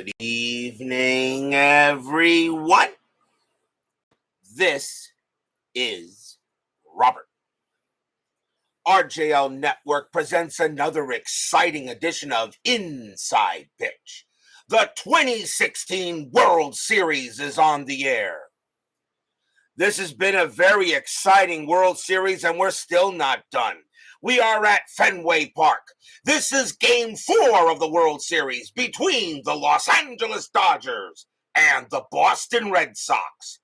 Good evening, everyone. This is Robert. RJL Network presents another exciting edition of Inside Pitch. The 2016 World Series is on the air. This has been a very exciting World Series, and we're still not done. We are at Fenway Park. This is Game 4 of the World Series between the Los Angeles Dodgers and the Boston Red Sox.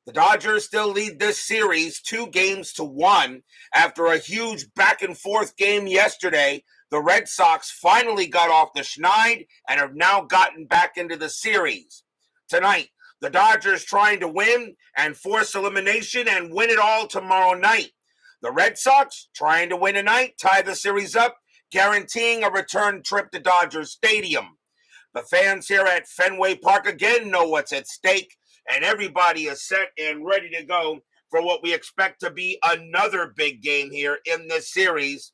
The Dodgers still lead this series 2-1 after a huge back-and-forth game yesterday. The Red Sox finally got off the schneid and have now gotten back into the series. Tonight, the Dodgers trying to win and force elimination and win it all tomorrow night. The Red Sox trying to win tonight, tie the series up, guaranteeing a return trip to Dodger Stadium. The fans here at Fenway Park again know what's at stake, and everybody is set and ready to go for what we expect to be another big game here in this series.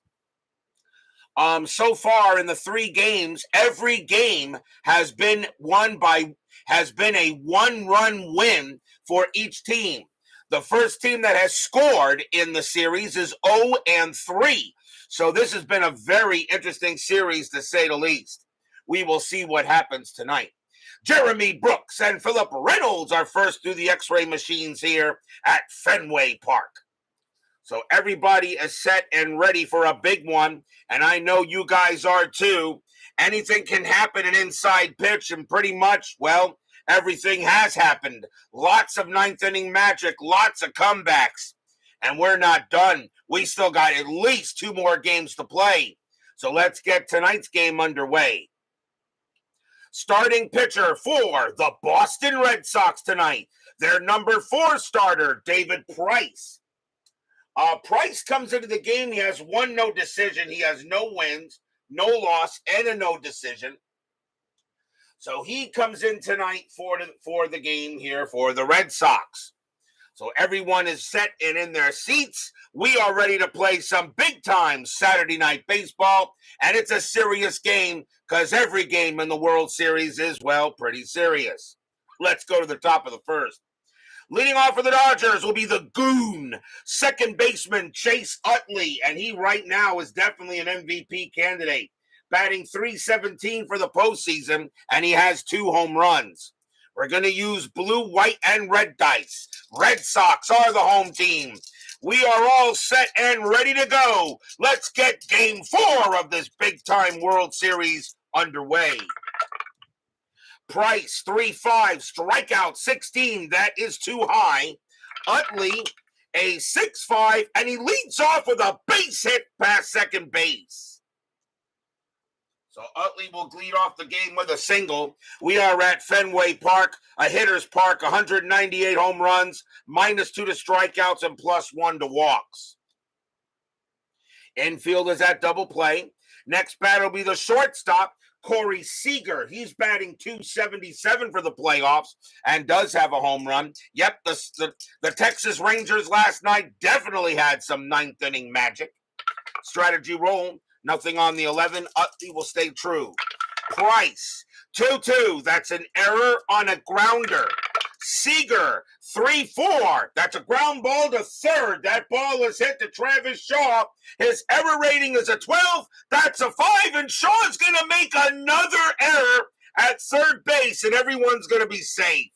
So far in the 3 games, every game has been a one-run win for each team. The first team that has scored in the series is 0-3. So this has been a very interesting series, to say the least. We will see what happens tonight. Jeremy Brooks and Philip Reynolds are first through the X-ray machines here at Fenway Park. So everybody is set and ready for a big one, and I know you guys are too. Anything can happen in Inside Pitch, and pretty much, well, everything has happened. Lots of ninth inning magic, lots of comebacks. And we're not done. We still got at least 2 more games to play. So let's get tonight's game underway. Starting pitcher for the Boston Red Sox tonight, their number 4 starter, David Price. Price comes into the game. He has 1 no decision. He has no wins, no loss, and a no decision. So he comes in tonight for the game here for the Red Sox. So everyone is set and in their seats. We are ready to play some big-time Saturday night baseball, and it's a serious game because every game in the World Series is, well, pretty serious. Let's go to the top of the first. Leading off for the Dodgers will be the Goon, second baseman Chase Utley, and he right now is definitely an MVP candidate. Batting .317 for the postseason, and he has 2 home runs. We're going to use blue, white, and red dice. Red Sox are the home team. We are all set and ready to go. Let's get Game 4 of this big-time World Series underway. Price, 3.5, strikeout 16. That is too high. Utley, a 6.5, and he leads off with a base hit past second base. So Utley will lead off the game with a single. We are at Fenway Park, a hitter's park, 198 home runs, -2 to strikeouts, and +1 to walks. Infield is at double play. Next batter will be the shortstop, Corey Seager. He's batting .277 for the playoffs and does have a home run. Yep, the Texas Rangers last night definitely had some ninth inning magic. Strategy roll. Nothing on the 11. Utley will stay true. Price, 2-2. That's an error on a grounder. Seager, 3-4. That's a ground ball to third. That ball is hit to Travis Shaw. His error rating is a 12. That's a 5. And Shaw's going to make another error at third base, and everyone's going to be safe.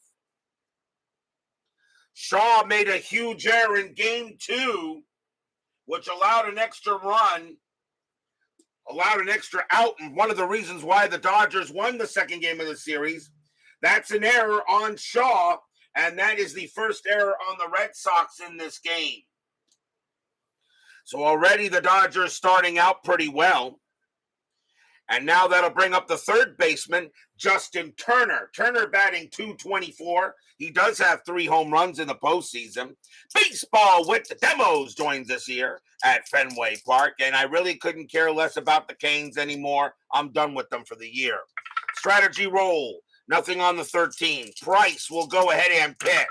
Shaw made a huge error in Game 2, which allowed an extra run. Allowed an extra out, and one of the reasons why the Dodgers won the second game of the series. That's an error on Shaw, and that is the first error on the Red Sox in this game. So already the Dodgers starting out pretty well. And now that'll bring up the third baseman, Justin Turner. Turner batting .224. He does have 3 home runs in the postseason. Baseball with the Demos joins us here at Fenway Park, and I really couldn't care less about the Canes anymore. I'm done with them for the year. Strategy roll. Nothing on the 13. Price will go ahead and pitch.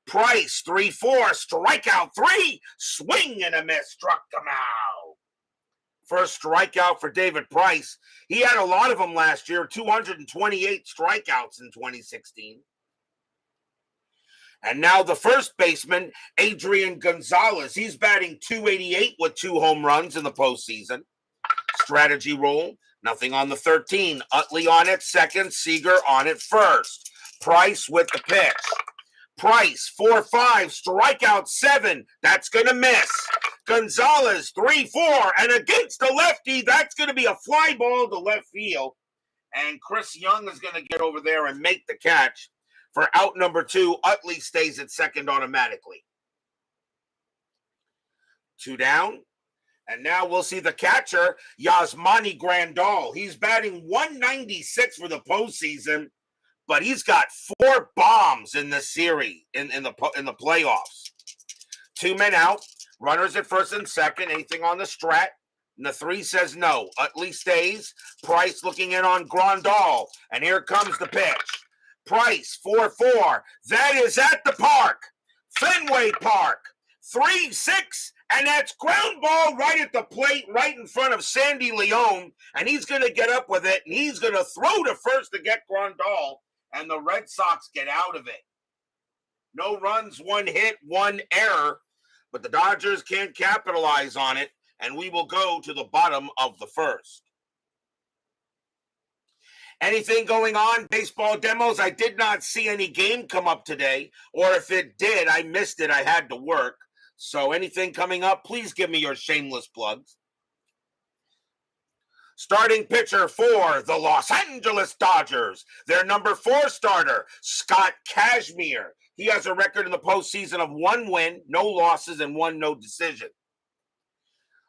Price, 3-4, strikeout 3, swing and a miss, struck him out. First strikeout for David Price. He had a lot of them last year, 228 strikeouts in 2016. And now the first baseman, Adrian Gonzalez. He's batting .288 with 2 home runs in the postseason. Strategy roll, nothing on the 13. Utley on it second, Seager on it first. Price with the pitch. Price, 4-5, strikeout 7. That's going to miss. Gonzalez, 3-4, and against the lefty, that's going to be a fly ball to left field. And Chris Young is going to get over there and make the catch. For out number 2, Utley stays at second automatically. 2 down. And now we'll see the catcher, Yasmani Grandal. He's batting .196 for the postseason, but he's got 4 bombs in this series, in the playoffs. 2 men out, runners at first and second. Anything on the strat? And the 3 says no. Utley stays. Price looking in on Grandal. And here comes the pitch. Price, 4-4. That is at the park. Fenway Park. 3-6. And that's ground ball right at the plate, right in front of Sandy Leone. And he's going to get up with it. And he's going to throw to first to get Grandal. And the Red Sox get out of it. No runs, 1 hit, 1 error. But the Dodgers can't capitalize on it. And we will go to the bottom of the first. Anything going on? Baseball demos? I did not see any game come up today. Or if it did, I missed it. I had to work. So anything coming up, please give me your shameless plugs. Starting pitcher for the Los Angeles Dodgers, their number 4 starter, Scott Kazmir. He has a record in the postseason of 1 win, no losses, and 1 no decision.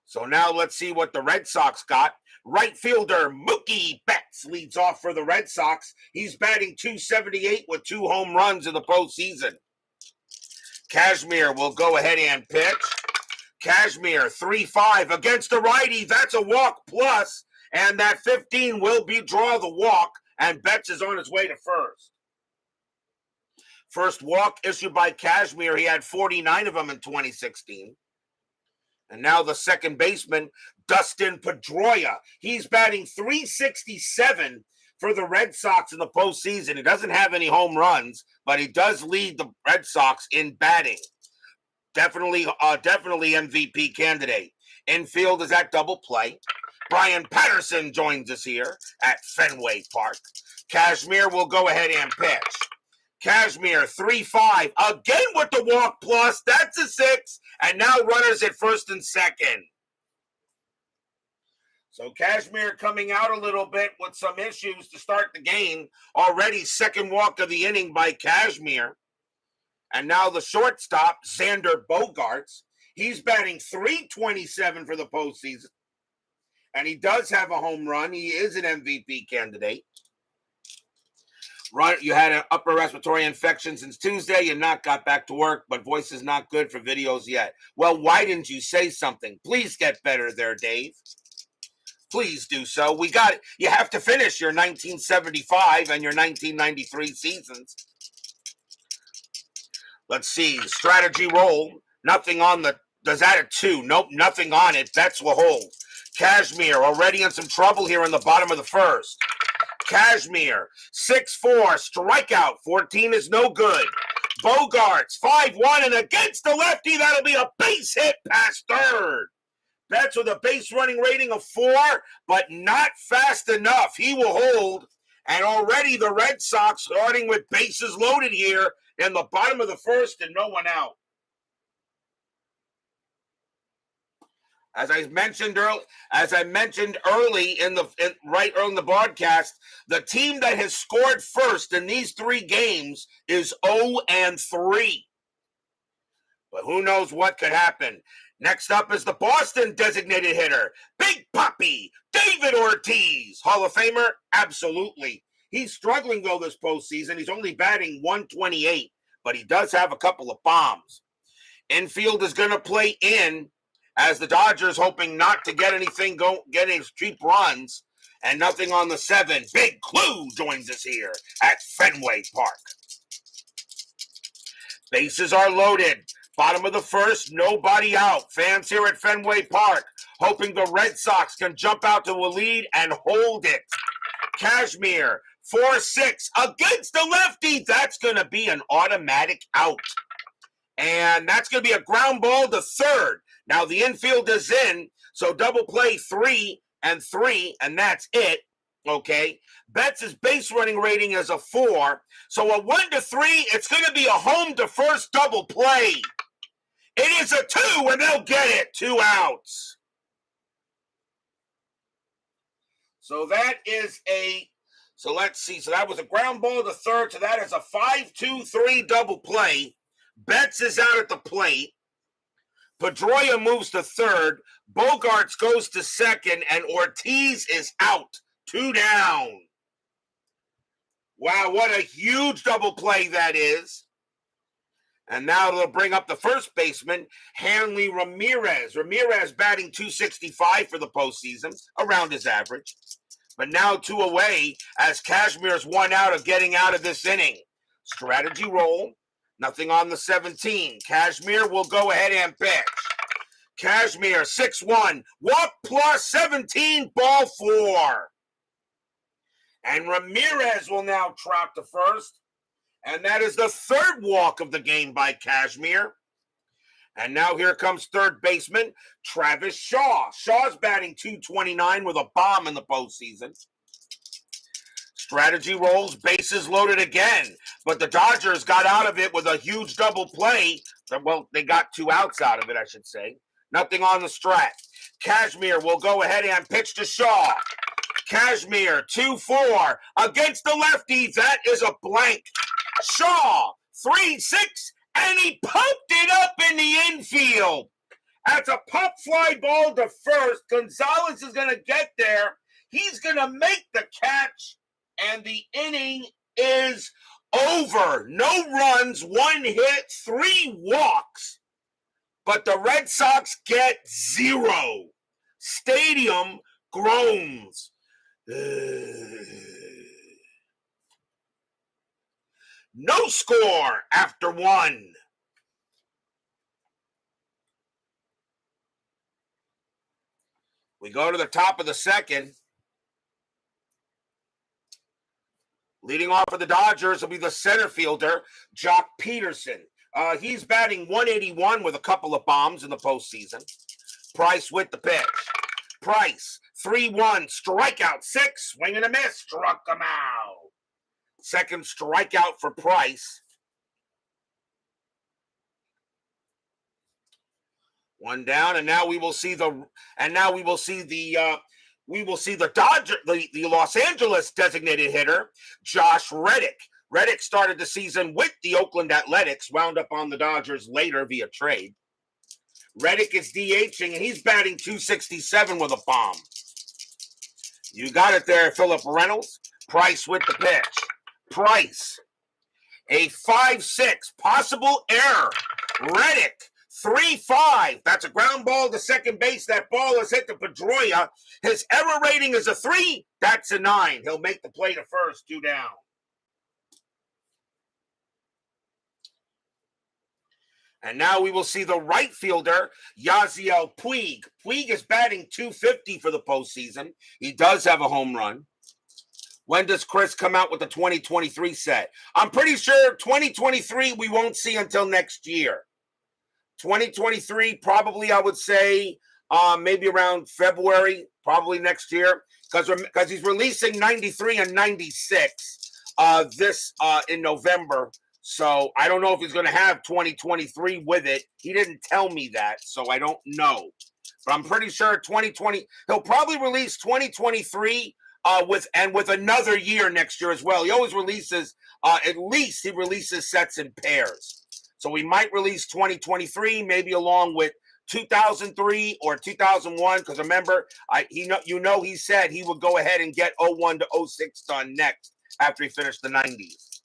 So now let's see what the Red Sox got. Right fielder Mookie Betts leads off for the Red Sox. He's batting .278 with 2 home runs in the postseason. Kazmir will go ahead and pitch. Kazmir, 3-5 against the righty. That's a walk plus, and that 15 will be draw the walk, and Betts is on his way to first. First walk issued by Kazmir. He had 49 of them in 2016. And now the second baseman, Dustin Pedroia. He's batting .367 for the Red Sox in the postseason. He doesn't have any home runs, but he does lead the Red Sox in batting. Definitely MVP candidate. Infield is at double play. Brian Patterson joins us here at Fenway Park. Kazmir will go ahead and pitch. Kazmir, 3-5, again with the walk plus. That's a 6, and now runners at first and second. So Kazmir coming out a little bit with some issues to start the game. Already second walk of the inning by Kazmir. And now the shortstop, Xander Bogaerts. He's batting .327 for the postseason. And he does have a home run. He is an MVP candidate. You had an upper respiratory infection since Tuesday. You not got back to work, but voice is not good for videos yet. Well, why didn't you say something? Please get better there, Dave. Please do so. We got it. You have to finish your 1975 and your 1993 seasons. Let's see. Strategy roll. Nothing on the. Does that a 2? Nope, nothing on it. Bets will hold. Kazmir already in some trouble here in the bottom of the first. Kazmir, 6-4, strikeout, 14 is no good. Bogaerts, 5-1, and against the lefty, that'll be a base hit past third. Betts with a base running rating of 4, but not fast enough. He will hold, and already the Red Sox starting with bases loaded here in the bottom of the first and no one out. As I mentioned early in the broadcast, the team that has scored first in these 3 games is 0-3. But who knows what could happen? Next up is the Boston designated hitter, Big Papi, David Ortiz. Hall of Famer? Absolutely. He's struggling though this postseason. He's only batting .128, but he does have a couple of bombs. Infield is going to play in, as the Dodgers hoping not to get any cheap runs, and nothing on the 7. Big Clue joins us here at Fenway Park. Bases are loaded. Bottom of the first, nobody out. Fans here at Fenway Park hoping the Red Sox can jump out to a lead and hold it. Kazmir, 4-6 against the lefty. That's going to be an automatic out. And that's going to be a ground ball to third. Now the infield is in, so double play 3 and 3, and that's it. Okay. Betts' base running rating is a 4. So a 1-3, it's going to be a home to first double play. It is a 2, and they'll get it. 2 outs. So that is so let's see. So that was a ground ball to third. So that is a 5-2-3 double play. Betts is out at the plate. Pedroia moves to third. Bogarts goes to second, and Ortiz is out. 2 down. Wow, what a huge double play that is. And now they'll bring up the first baseman, Hanley Ramirez. Ramirez batting .265 for the postseason, around his average. But now 2 away as Kazmir's 1 out of getting out of this inning. Strategy roll. Nothing on the 17. Kazmir will go ahead and pitch. Kazmir, 6-1. Walk plus 17, ball 4. And Ramirez will now trot to first. And that is the third walk of the game by Kazmir. And now here comes third baseman, Travis Shaw. Shaw's batting .229 with a bomb in the postseason. Strategy rolls, bases loaded again. But the Dodgers got out of it with a huge double play. Well, they got 2 outs out of it, I should say. Nothing on the strat. Kazmir will go ahead and pitch to Shaw. Kazmir, 2-4 against the lefty. That is a blank. Shaw, 3-6, and he poked it up in the infield. That's a pop fly ball to first. Gonzalez is going to get there. He's going to make the catch, and the inning is over. No runs, 1 hit, 3 walks, but the Red Sox get 0. Stadium groans. No score after 1. We go to the top of the second. Leading off for the Dodgers will be the center fielder, Jock Peterson. He's batting .181 with a couple of bombs in the postseason. Price with the pitch. Price, 3-1, strikeout 6, swing and a miss, struck him out. Second strikeout for Price. 1 down, and now we will see the Los Angeles designated hitter, Josh Reddick. Reddick started the season with the Oakland Athletics, wound up on the Dodgers later via trade. Reddick is DHing, and he's batting .267 with a bomb. You got it there, Phillip Reynolds. Price with the pitch. Price, a 5-6, possible error. Reddick, 3-5. That's a ground ball to second base. That ball is hit to Pedroia. His error rating is a 3. That's a 9. He'll make the play to first, 2 down. And now we will see the right fielder, Yasiel Puig. Puig is batting .250 for the postseason. He does have a home run. When does Chris come out with the 2023 set? I'm pretty sure 2023 we won't see until next year. 2023, probably I would say maybe around February, probably next year, because he's releasing 93 and 96 in November. So I don't know if he's going to have 2023 with it. He didn't tell me that, so I don't know. But I'm pretty sure 2020, he'll probably release 2023 with another year next year as well. He always releases, at least he releases sets in pairs. So we might release 2023, maybe along with 2003 or 2001, because remember, he said he would go ahead and get 01 to 06 done next after he finished the 90s.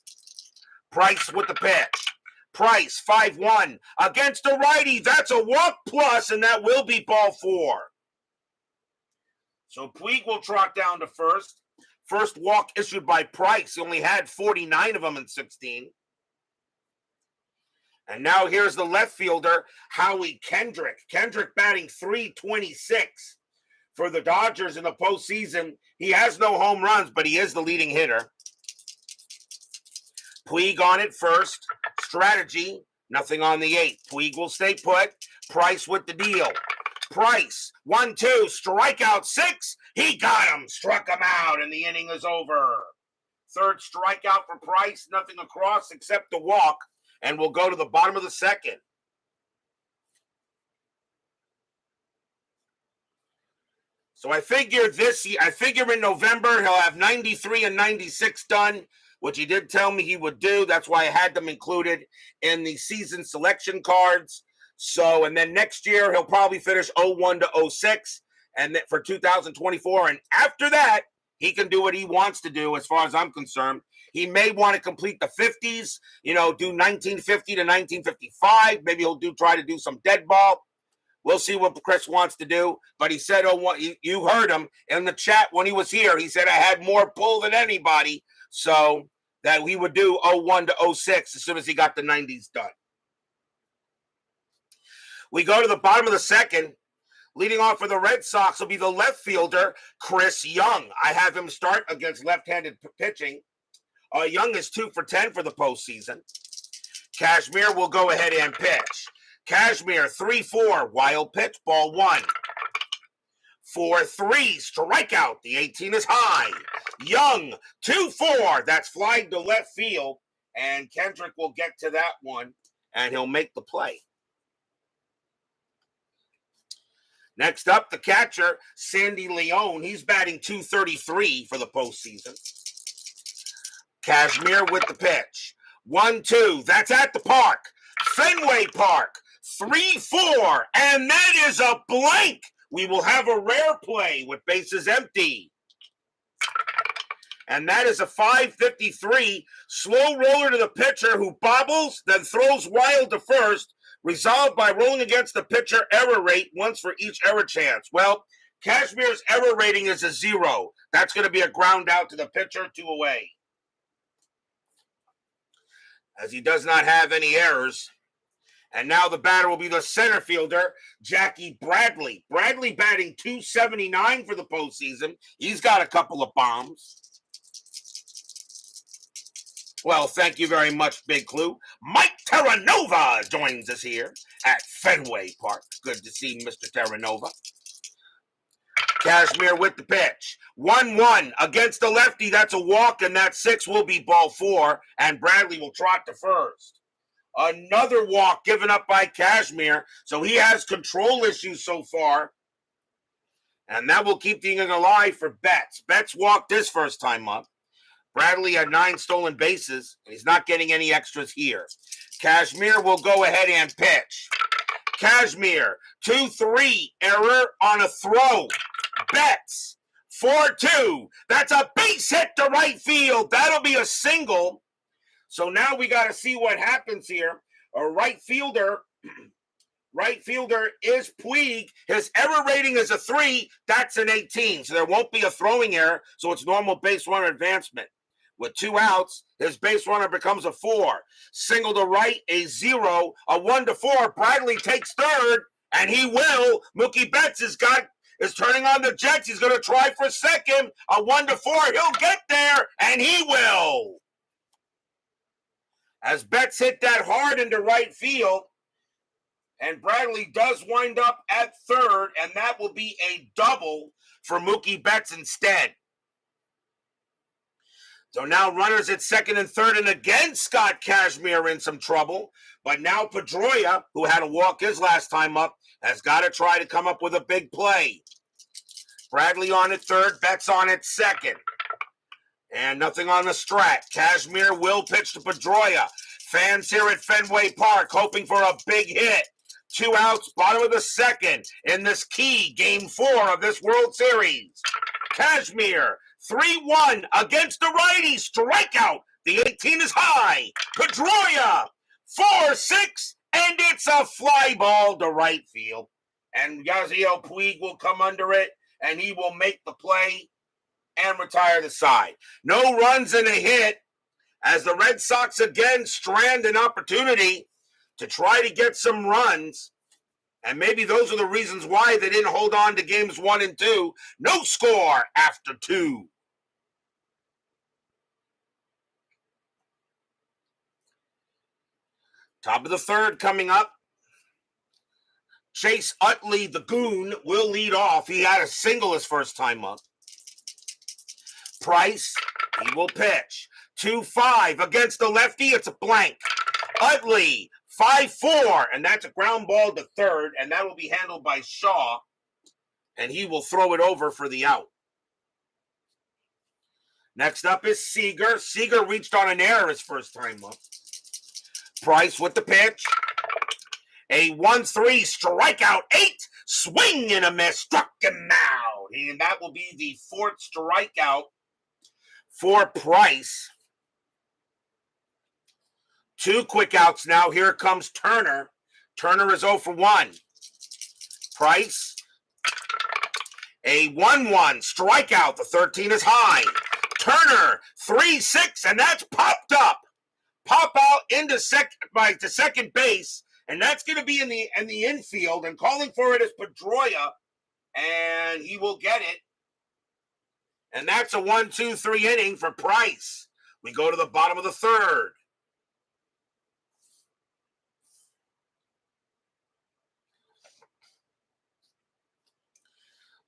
Price with the pitch. Price, 5-1 against the righty. That's a walk plus, and that will be ball 4. So Puig will trot down to first. First walk issued by Price. He only had 49 of them in 16. And now here's the left fielder, Howie Kendrick. Kendrick batting .326 for the Dodgers in the postseason. He has no home runs, but he is the leading hitter. Puig on it first. Strategy, nothing on the 8th. Puig will stay put. Price with the deal. Price, 1-2, strikeout 6. He got him, struck him out, and the inning is over. Third strikeout for Price, nothing across except the walk, and we'll go to the bottom of the second. So I figure in November he'll have 93 and 96 done, which he did tell me he would do. That's why I had them included in the season selection cards. So, and then next year he'll probably finish 01 to 06, and then for 2024. And after that, he can do what he wants to do as far as I'm concerned. He may want to complete the 50s, do 1950 to 1955. Maybe he'll try to do some dead ball. We'll see what Chris wants to do. But he said, you heard him in the chat when he was here. He said I had more pull than anybody. So that he would do 01 to 06 as soon as he got the 90s done. We go to the bottom of the second. Leading off for the Red Sox will be the left fielder, Chris Young. I have him start against left-handed pitching. Young is 2 for 10 for the postseason. Kazmir will go ahead and pitch. Kazmir, 3-4, wild pitch, ball 1. 4-3, strikeout. The 18 is high. Young, 2-4. That's flying to left field. And Kendrick will get to that one, and he'll make the play. Next up, the catcher, Sandy Leone. He's batting .233 for the postseason. Kazmir with the pitch. 1-2. That's at the park. Fenway Park. 3-4. And that is a blank. We will have a rare play with bases empty. And that is a .553 slow roller to the pitcher who bobbles, then throws wild to first, resolved by rolling against the pitcher error rate once for each error chance. Well, Kazmir's error rating is a 0. That's going to be a ground out to the pitcher, 2 away. As he does not have any errors. And now the batter will be the center fielder, Jackie Bradley. Bradley batting .279 for the postseason. He's got a couple of bombs. Well, thank you very much, Big Clue. Mike Terranova joins us here at Fenway Park. Good to see Mr. Terranova. Kazmir with the pitch. 1-1 against the lefty. That's a walk, and that 6 will be ball 4, and Bradley will trot to first. Another walk given up by Kazmir, so he has control issues so far, and that will keep the inning alive for Betts. Betts walked his first time up. Bradley had 9 stolen bases, and he's not getting any extras here. Kazmir will go ahead and pitch. Kazmir, 2-3, error on a throw. Betts, 4-2. That's a base hit to right field. That'll be a single. So now we got to see what happens here. A right fielder is Puig. His error rating is a 3. That's an 18. So there won't be a throwing error. So it's normal base runner advancement. With 2 outs, his base runner becomes a 4. Single to right, a 0. A 1-4. Bradley takes third, and he will. Mookie Betts is turning on the Jets. He's going to try for second. A 1-4. He'll get there, and he will. As Betts hit that hard into right field, and Bradley does wind up at third, and that will be a double for Mookie Betts instead. So now runners at second and third, and again Scott Kazmir in some trouble. But now Pedroia, who had to walk his last time up, has got to try to come up with a big play. Bradley on at third, Betts on at second. And nothing on the strat. Kazmir will pitch to Pedroia. Fans here at Fenway Park hoping for a big hit. 2 outs, bottom of the second in this key Game 4 of this World Series. Kazmir, 3-1 against the righty. Strikeout. The 18 is high. Pedroia, 4-6, and it's a fly ball to right field. And Yasiel Puig will come under it, and he will make the play and retire the side. No runs and a hit as the Red Sox again strand an opportunity to try to get some runs. And maybe those are the reasons why they didn't hold on to games 1 and 2. No score after 2. Top of the third coming up. Chase Utley, the goon, will lead off. He had a single his first time up. Price, he will pitch. 2-5 against the lefty. It's a blank. Utley, 5-4, and that's a ground ball to third, and that will be handled by Shaw, and he will throw it over for the out. Next up is Seager. Seager reached on an error his first time up. Price with the pitch. A 1-3 strikeout, 8, swing and a miss, struck him out. And that will be the 4th strikeout for Price. 2 quick outs now. Here comes Turner. Turner is 0 for 1. Price, a 1-1 strikeout. The 13 is high. Turner, 3-6, and that's popped up. Pop out into second base. And that's going to be in the infield, and calling for it is Pedroia, and he will get it. And that's a 1-2-3 inning for Price. We go to the bottom of the third.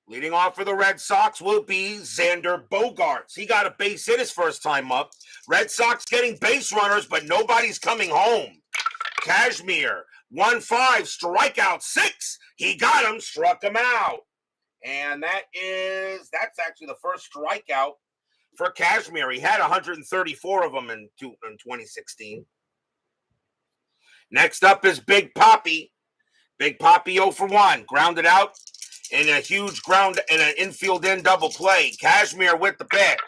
Leading off for the Red Sox will be Xander Bogaerts. He got a base hit his first time up. Red Sox getting base runners, but nobody's coming home. Kazmir, 1-5, strikeout 6. He got him, struck him out. And that's actually the first strikeout for Kazmir. He had 134 of them in 2016. Next up is Big Poppy. Big Poppy 0 for 1. Grounded out in a huge ground in an infield in double play. Kazmir with the pitch.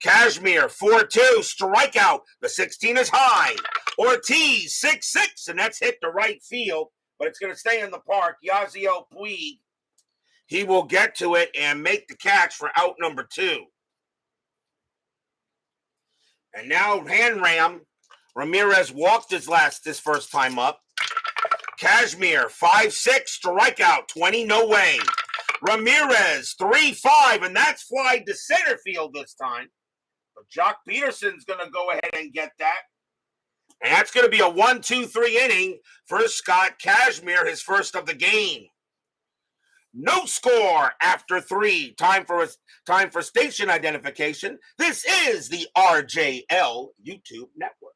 Kazmir, 4-2, strikeout. The 16 is high. Ortiz, 6-6, and that's hit to right field, but it's going to stay in the park. Yasiel Puig, he will get to it and make the catch for out number 2. And now hand ram. Ramirez walked his first time up. Kazmir, 5-6, strikeout, 20, no way. Ramirez, 3-5, and that's flied to center field this time. But Jock Peterson's going to go ahead and get that. And that's going to be a 1-2-3 inning for Scott Kazmir, his first of the game. No score after 3. Time for station identification. This is the RJL YouTube Network.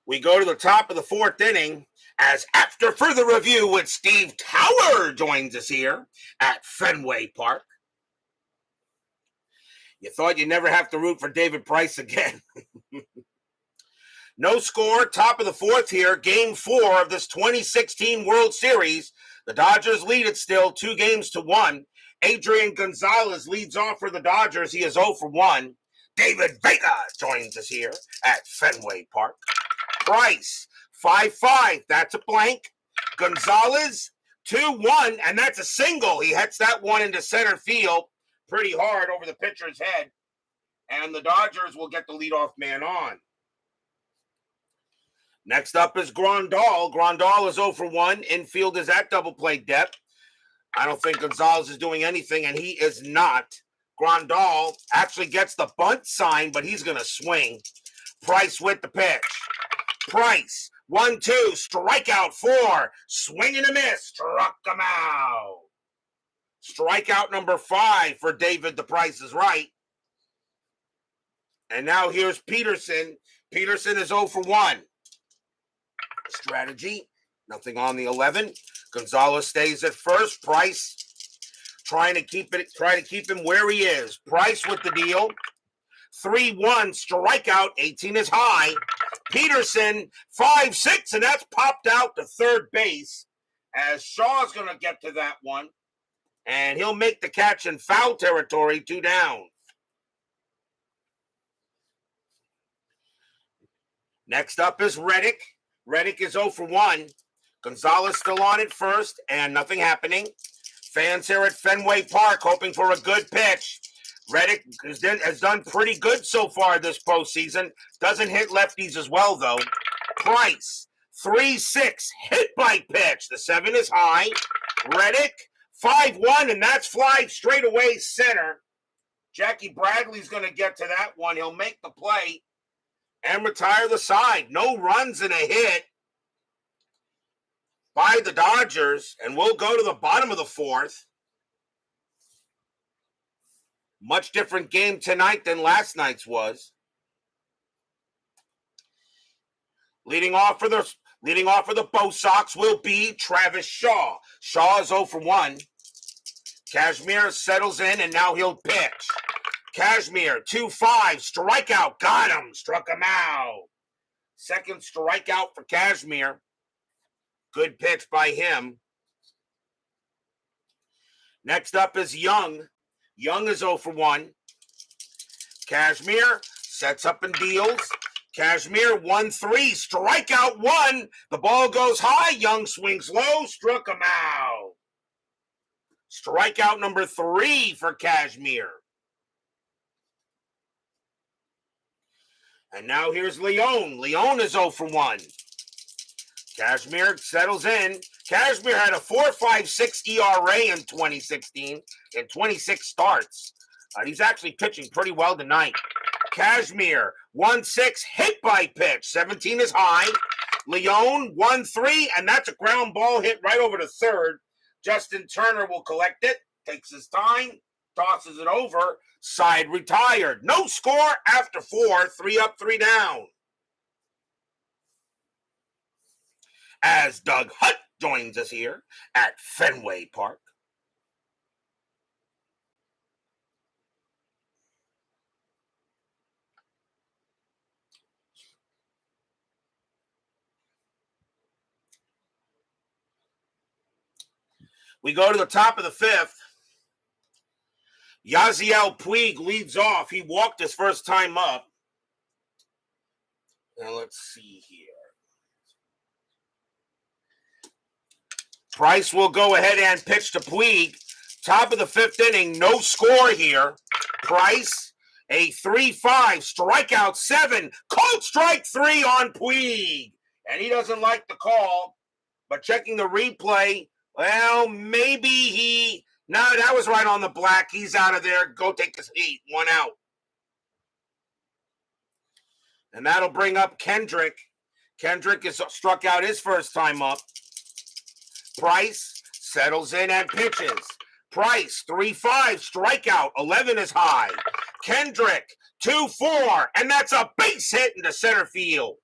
We go to the top of the 4th inning as after further review with Steve Tower joins us here at Fenway Park. You thought you'd never have to root for David Price again. No score, top of the 4th here, game 4 of this 2016 World Series. The Dodgers lead it still 2-1. Adrian Gonzalez leads off for the Dodgers. He is 0 for 1. David Vega joins us here at Fenway Park. Price, 5-5, that's a blank. Gonzalez, 2-1, and that's a single. He hits that one into center field pretty hard over the pitcher's head. And the Dodgers will get the leadoff man on. Next up is Grandal. Grandal is 0 for 1. Infield is at double play depth. I don't think Gonzalez is doing anything, and he is not. Grandal actually gets the bunt sign, but he's going to swing. Price with the pitch. Price, 1-2, strikeout 4, swing and a miss, struck him out. Strikeout number 5 for David, the Price is right. And now here's Peterson. Peterson is 0 for 1. Strategy, nothing on the 11. Gonzalez stays at first. Price trying to keep him where he is. Price with the deal. 3-1, strikeout, 18 is high. Peterson, 5-6, and that's popped out to third base as Shaw's going to get to that one. And he'll make the catch in foul territory, 2 down. Next up is Reddick. Reddick is 0 for 1. Gonzalez still on at first, and nothing happening. Fans here at Fenway Park hoping for a good pitch. Reddick has done pretty good so far this postseason. Doesn't hit lefties as well, though. Price, 3-6, hit by pitch. The 7 is high. Reddick, 5-1, and that's fly straight away center. Jackie Bradley's going to get to that one. He'll make the play and retire the side. No runs and a hit by the Dodgers, and we'll go to the bottom of the 4th. Much different game tonight than last night's was. Leading off for the Bo Sox will be Travis Shaw. Shaw is 0 for 1. Kazmir settles in, and now he'll pitch. Kazmir, 2-5, strikeout, got him, struck him out. Second strikeout for Kazmir. Good pitch by him. Next up is Young. Young is 0 for 1. Kazmir sets up and deals. Kazmir, 1-3, strikeout 1. The ball goes high. Young swings low, struck him out. Strikeout number 3 for Kazmir. And now here's Leon. Leon is 0 for 1. Kazmir settles in. Kazmir had a 4.56 ERA in 2016 in 26 starts. He's actually pitching pretty well tonight. Kazmir, 1-6, hit by pitch. 17 is high. Leon, 1-3, and that's a ground ball hit right over to third. Justin Turner will collect it, takes his time, tosses it over. Side retired. No score after 4. 3 up, 3 down. As Doug Hutt joins us here at Fenway Park. We go to the top of the 5th. Yasiel Puig leads off. He walked his first time up. Now let's see here. Price will go ahead and pitch to Puig. Top of the 5th inning, no score here. Price, a 3-5, strikeout 7, called strike 3 on Puig. And he doesn't like the call, but checking the replay, well, maybe no, that was right on the black. He's out of there. Go take his seat. 1 out. And that'll bring up Kendrick. Kendrick is struck out his first time up. Price settles in and pitches. Price, 3-5, strikeout, 11 is high. Kendrick, 2-4, and that's a base hit into center field.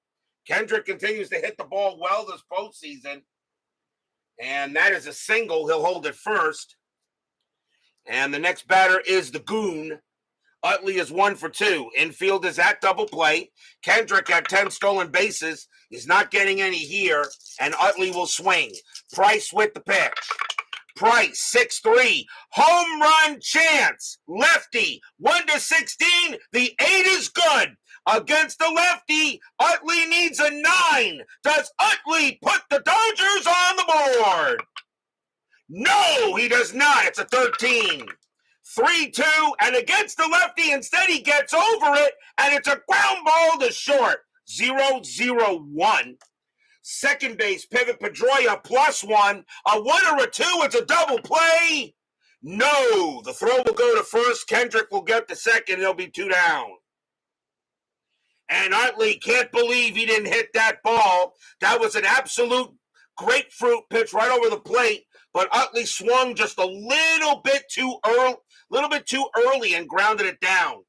Kendrick continues to hit the ball well this postseason, and that is a single. He'll hold it first. And the next batter is the Goon. Utley is 1 for 2. Infield is at double play. Kendrick had 10 stolen bases. He's not getting any here, and Utley will swing. Price with the pitch. Price, 6-3. Home run chance. Lefty, 1-16. The 8 is good. Against the lefty, Utley needs a 9. Does Utley put the Dodgers on the board? No, he does not. It's a 13. 3-2, and against the lefty, instead he gets over it, and it's a ground ball to short. 0-0-1. Second base, Pivot Pedroia, +1. A 1 or a 2, it's a double play. No, the throw will go to first. Kendrick will get the second. There'll be 2 down. And Utley can't believe he didn't hit that ball. That was an absolute grapefruit pitch right over the plate, but Utley swung just a little bit too early and grounded it down.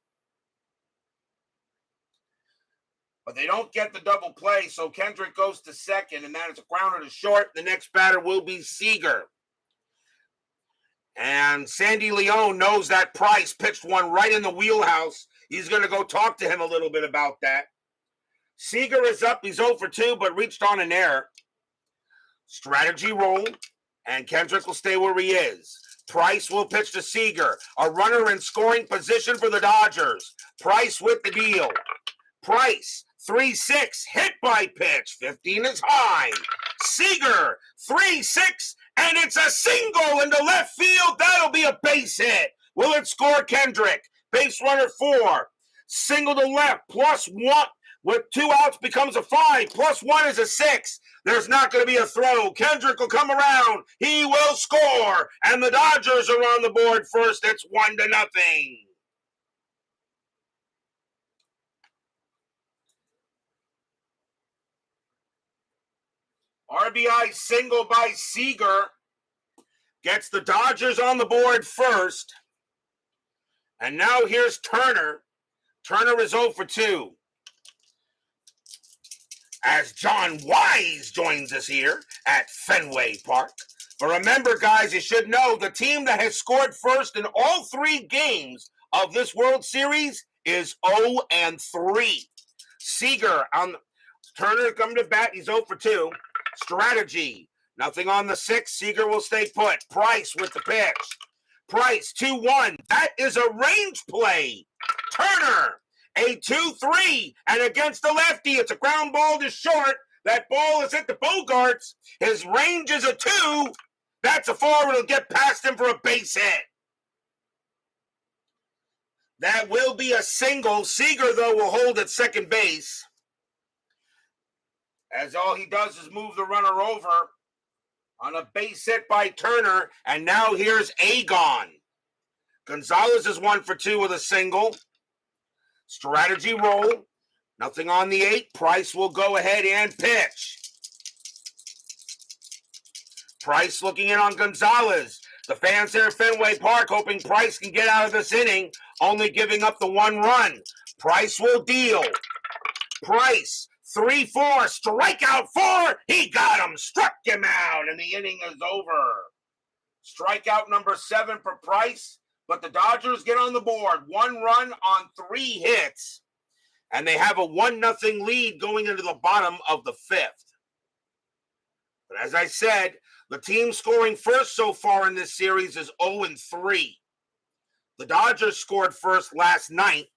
But they don't get the double play, so Kendrick goes to second, and that is a grounder to short. The next batter will be Seager. And Sandy Leone knows that Price pitched one right in the wheelhouse. He's going to go talk to him a little bit about that. Seager is up. He's 0 for 2, but reached on an error. Strategy roll, and Kendrick will stay where he is. Price will pitch to Seager. A runner in scoring position for the Dodgers. Price with the deal. Price, 3-6, hit by pitch. 15 is high. Seager, 3-6, and it's a single into left field. That'll be a base hit. Will it score Kendrick? Base runner 4. Single to left, +1. With 2 outs becomes a 5. +1 is a 6. There's not going to be a throw. Kendrick will come around. He will score. And the Dodgers are on the board first. It's 1-0. RBI single by Seager gets the Dodgers on the board first. And now here's Turner. Turner is 0 for 2. As John Wise joins us here at Fenway Park. But remember, guys, you should know the team that has scored first in all 3 games of this World Series is 0-3. Seager on Turner coming to bat. He's 0 for 2. Strategy. Nothing on the 6. Seager will stay put. Price with the pitch. Price 2-1. That is a range play. Turner, a 2-3. And against the lefty, it's a ground ball to short. That ball is hit the Bogarts. His range is a 2. That's a 4. It'll get past him for a base hit. That will be a single. Seager, though, will hold at second base. As all he does is move the runner over on a base hit by Turner. And now here's Agon. Gonzalez is 1 for 2 with a single. Strategy roll. Nothing on the 8. Price will go ahead and pitch. Price looking in on Gonzalez. The fans here at Fenway Park hoping Price can get out of this inning, only giving up the 1 run. Price will deal. Price, 3-4, strikeout 4. He got him, struck him out, and the inning is over. Strikeout number 7 for Price, but the Dodgers get on the board. 1 run on 3 hits, and they have a 1-0 lead going into the bottom of the 5th. But as I said, the team scoring first so far in this series is 0-3. The Dodgers scored first last night,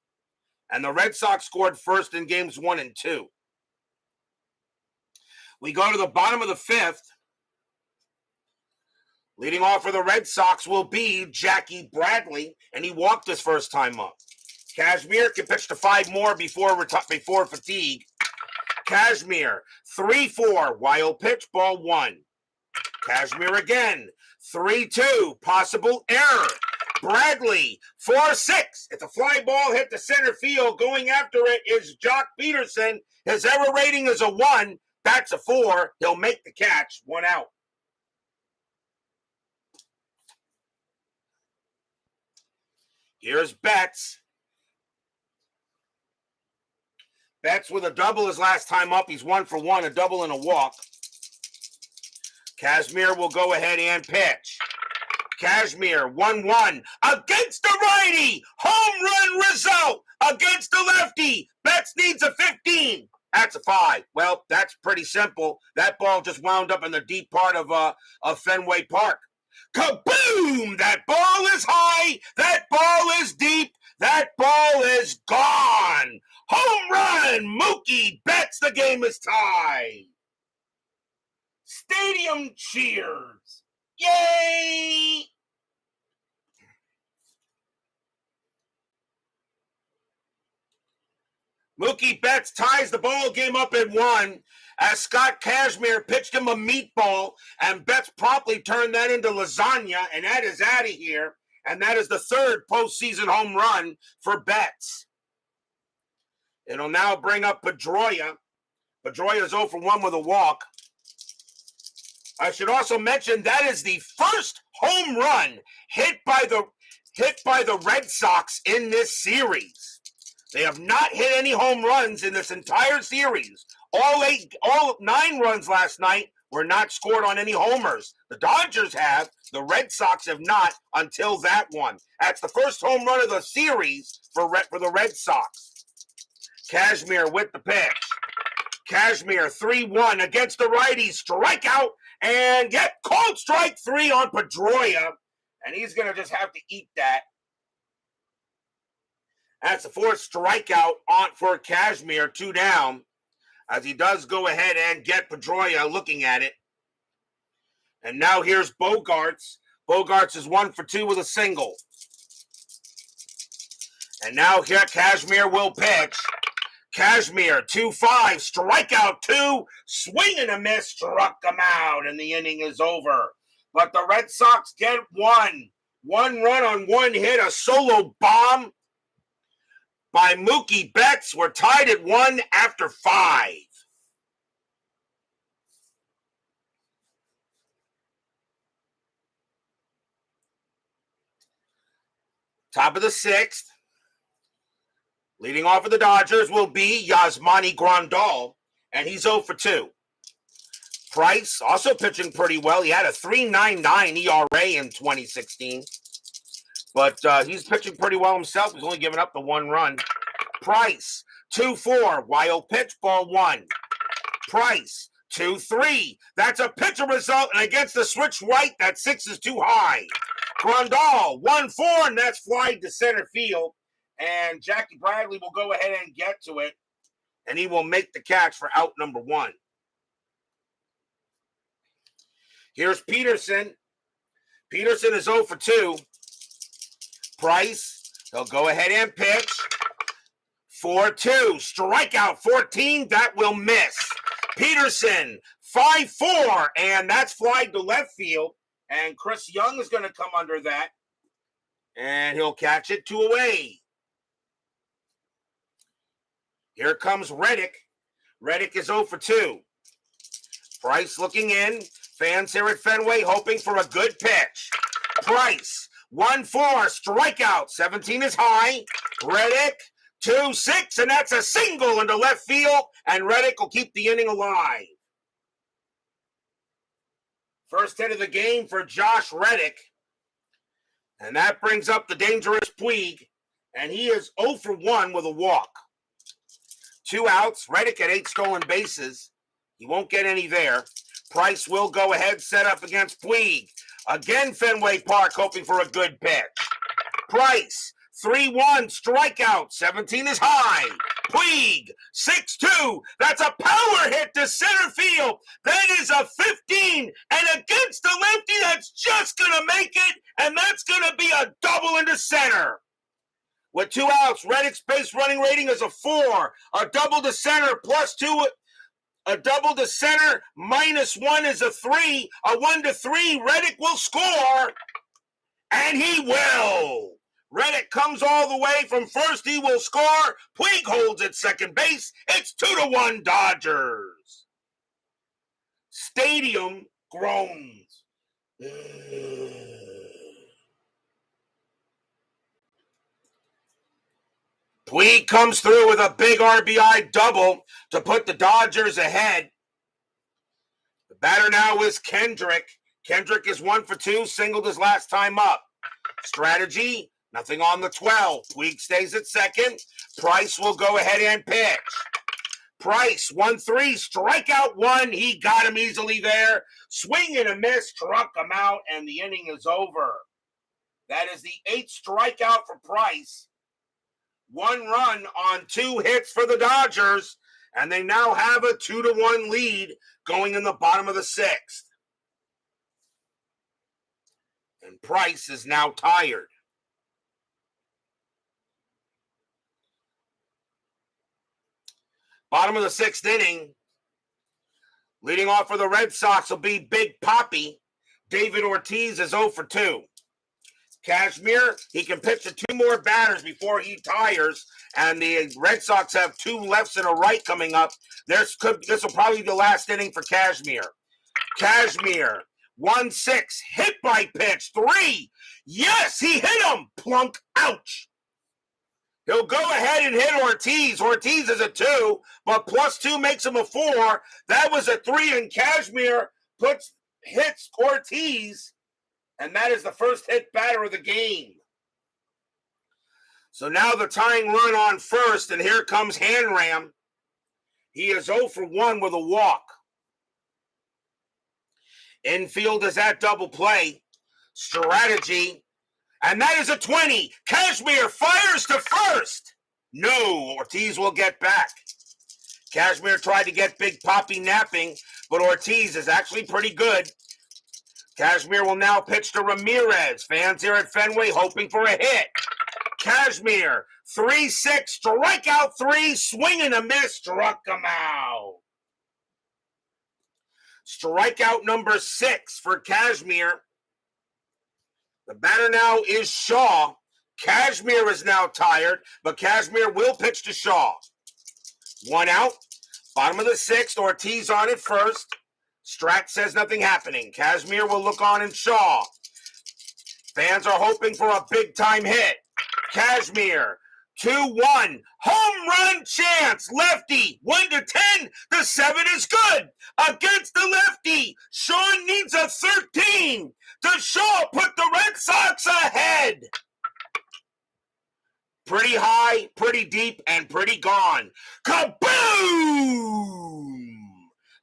and the Red Sox scored first in games 1 and 2. We go to the bottom of the 5th. Leading off for the Red Sox will be Jackie Bradley, and he walked his first time up. Kazmir can pitch to 5 more before fatigue. Kazmir, 3-4, wild pitch, ball 1. Kazmir again, 3-2, possible error. Bradley, 4-6. It's a fly ball hit to center field. Going after it is Jock Peterson. His error rating is a 1. That's a 4. He'll make the catch. 1 out. Here's Betts. Betts with a double his last time up. He's 1 for 1, a double and a walk. Kazmir will go ahead and pitch. Kazmir, 1-1 against the righty. Home run result against the lefty. Betts needs a 15. That's a 5. Well, that's pretty simple. That ball just wound up in the deep part of Fenway Park. Kaboom! That ball is high. That ball is deep. That ball is gone. Home run! Mookie Betts. The game is tied. Stadium cheers. Yay! Mookie Betts ties the ball game up at 1 as Scott Kazmir pitched him a meatball, and Betts promptly turned that into lasagna, and that is out of here. And that is the 3rd postseason home run for Betts. It'll now bring up Pedroia. Pedroia is 0 for 1 with a walk. I should also mention that is the first home run hit by the Red Sox in this series. They have not hit any home runs in this entire series. All 9 runs last night were not scored on any homers. The Dodgers have. The Red Sox have not until that one. That's the first home run of the series for the Red Sox. Kazmir with the pitch. Kazmir 3-1 against the righty. Strikeout and get called strike 3 on Pedroia. And he's going to just have to eat that. That's the 4th strikeout for Kazmir, 2 down, as he does go ahead and get Pedroia looking at it. And now here's Bogaerts. Bogaerts is 1 for 2 with a single. And now here Kazmir will pitch. Kazmir, 2-5, strikeout 2, swing and a miss, struck him out, and the inning is over. But the Red Sox get 1 run on 1 hit, a solo bomb by Mookie Betts. We're tied at 1 after 5. Top of the 6th. Leading off for the Dodgers will be Yasmani Grandal, and he's 0 for 2. Price also pitching pretty well. He had a 3.99 ERA in 2016. But he's pitching pretty well himself. He's only given up the 1 run. Price, 2-4. Wild pitch, ball 1. Price, 2-3. That's a pitcher result. And against the switch right, that 6 is too high. Grandal, 1-4, and that's flied to center field. And Jackie Bradley will go ahead and get to it. And he will make the catch for out number 1. Here's Peterson. Peterson is 0 for 2. Price, he'll go ahead and pitch. 4-2, strikeout 14, that will miss. Peterson, 5-4, and that's flied to left field. And Chris Young is going to come under that. And he'll catch it 2 away. Here comes Reddick. Reddick is 0 for 2. Price looking in. Fans here at Fenway hoping for a good pitch. Price, 1-4, strikeout. 17 is high. Reddick, 2-6, and that's a single into left field. And Reddick will keep the inning alive. First hit of the game for Josh Reddick. And that brings up the dangerous Puig. And he is 0 for 1 with a walk. 2 outs. Reddick at 8 stolen bases. He won't get any there. Price will go ahead, set up against Puig. Again, Fenway Park hoping for a good pitch. Price, 3-1, strikeout. 17 is high. Puig, 6-2. That's a power hit to center field. That is a 15. And against the lefty, that's just going to make it. And that's going to be a double into center. With 2 outs, Reddick's base running rating is a 4. A double to center plus 2. A double to center minus 1 is a 3. A 1-3, Reddick will score. And he will. Reddick comes all the way from first. He will score. Puig holds at second base. It's 2-1 Dodgers. Stadium groans. Puig comes through with a big RBI double to put the Dodgers ahead. The batter now is Kendrick. Kendrick is 1 for 2, singled his last time up. Strategy, nothing on the 12. Puig stays at second. Price will go ahead and pitch. Price, 1-3, strikeout 1. He got him easily there. Swing and a miss, struck him out, and the inning is over. That is the 8th strikeout for Price. 1 run on 2 hits for the Dodgers, and they now have a 2-1 lead going in the bottom of the 6th. And Price is now tired. Bottom of the 6th inning. Leading off for the Red Sox will be Big Papi. David Ortiz is 0 for 2. Kazmir, he can pitch to 2 more batters before he tires, and the Red Sox have 2 lefts and a right coming up. This will probably be the last inning for Kazmir. Kazmir, 1-6, hit by pitch, 3. Yes, he hit him. Plunk, ouch. He'll go ahead and hit Ortiz. Ortiz is a 2, but +2 makes him a 4. That was a 3, and Kazmir hits Ortiz, and that is the first hit batter of the game. So now the tying run on first, and here comes Hanram. He is 0 for 1 with a walk. Infield is at double play. Strategy. And that is a 20. Kazmir fires to first. No, Ortiz will get back. Kazmir tried to get Big Poppy napping, but Ortiz is actually pretty good. Kazmir will now pitch to Ramirez. Fans here at Fenway hoping for a hit. Kazmir, 3-6, strikeout 3, swing and a miss, struck him out. Strikeout number 6 for Kazmir. The batter now is Shaw. Kazmir is now tired, but Kazmir will pitch to Shaw. 1 out. Bottom of the 6th, Ortiz on at first. Strat says nothing happening. Kazmir will look on in Shaw. Fans are hoping for a big-time hit. Kazmir, 2-1. Home run chance. Lefty, 1-10. The 7 is good. Against the lefty. Sean needs a 13. Does Shaw put the Red Sox ahead? Pretty high, pretty deep, and pretty gone. Kaboom!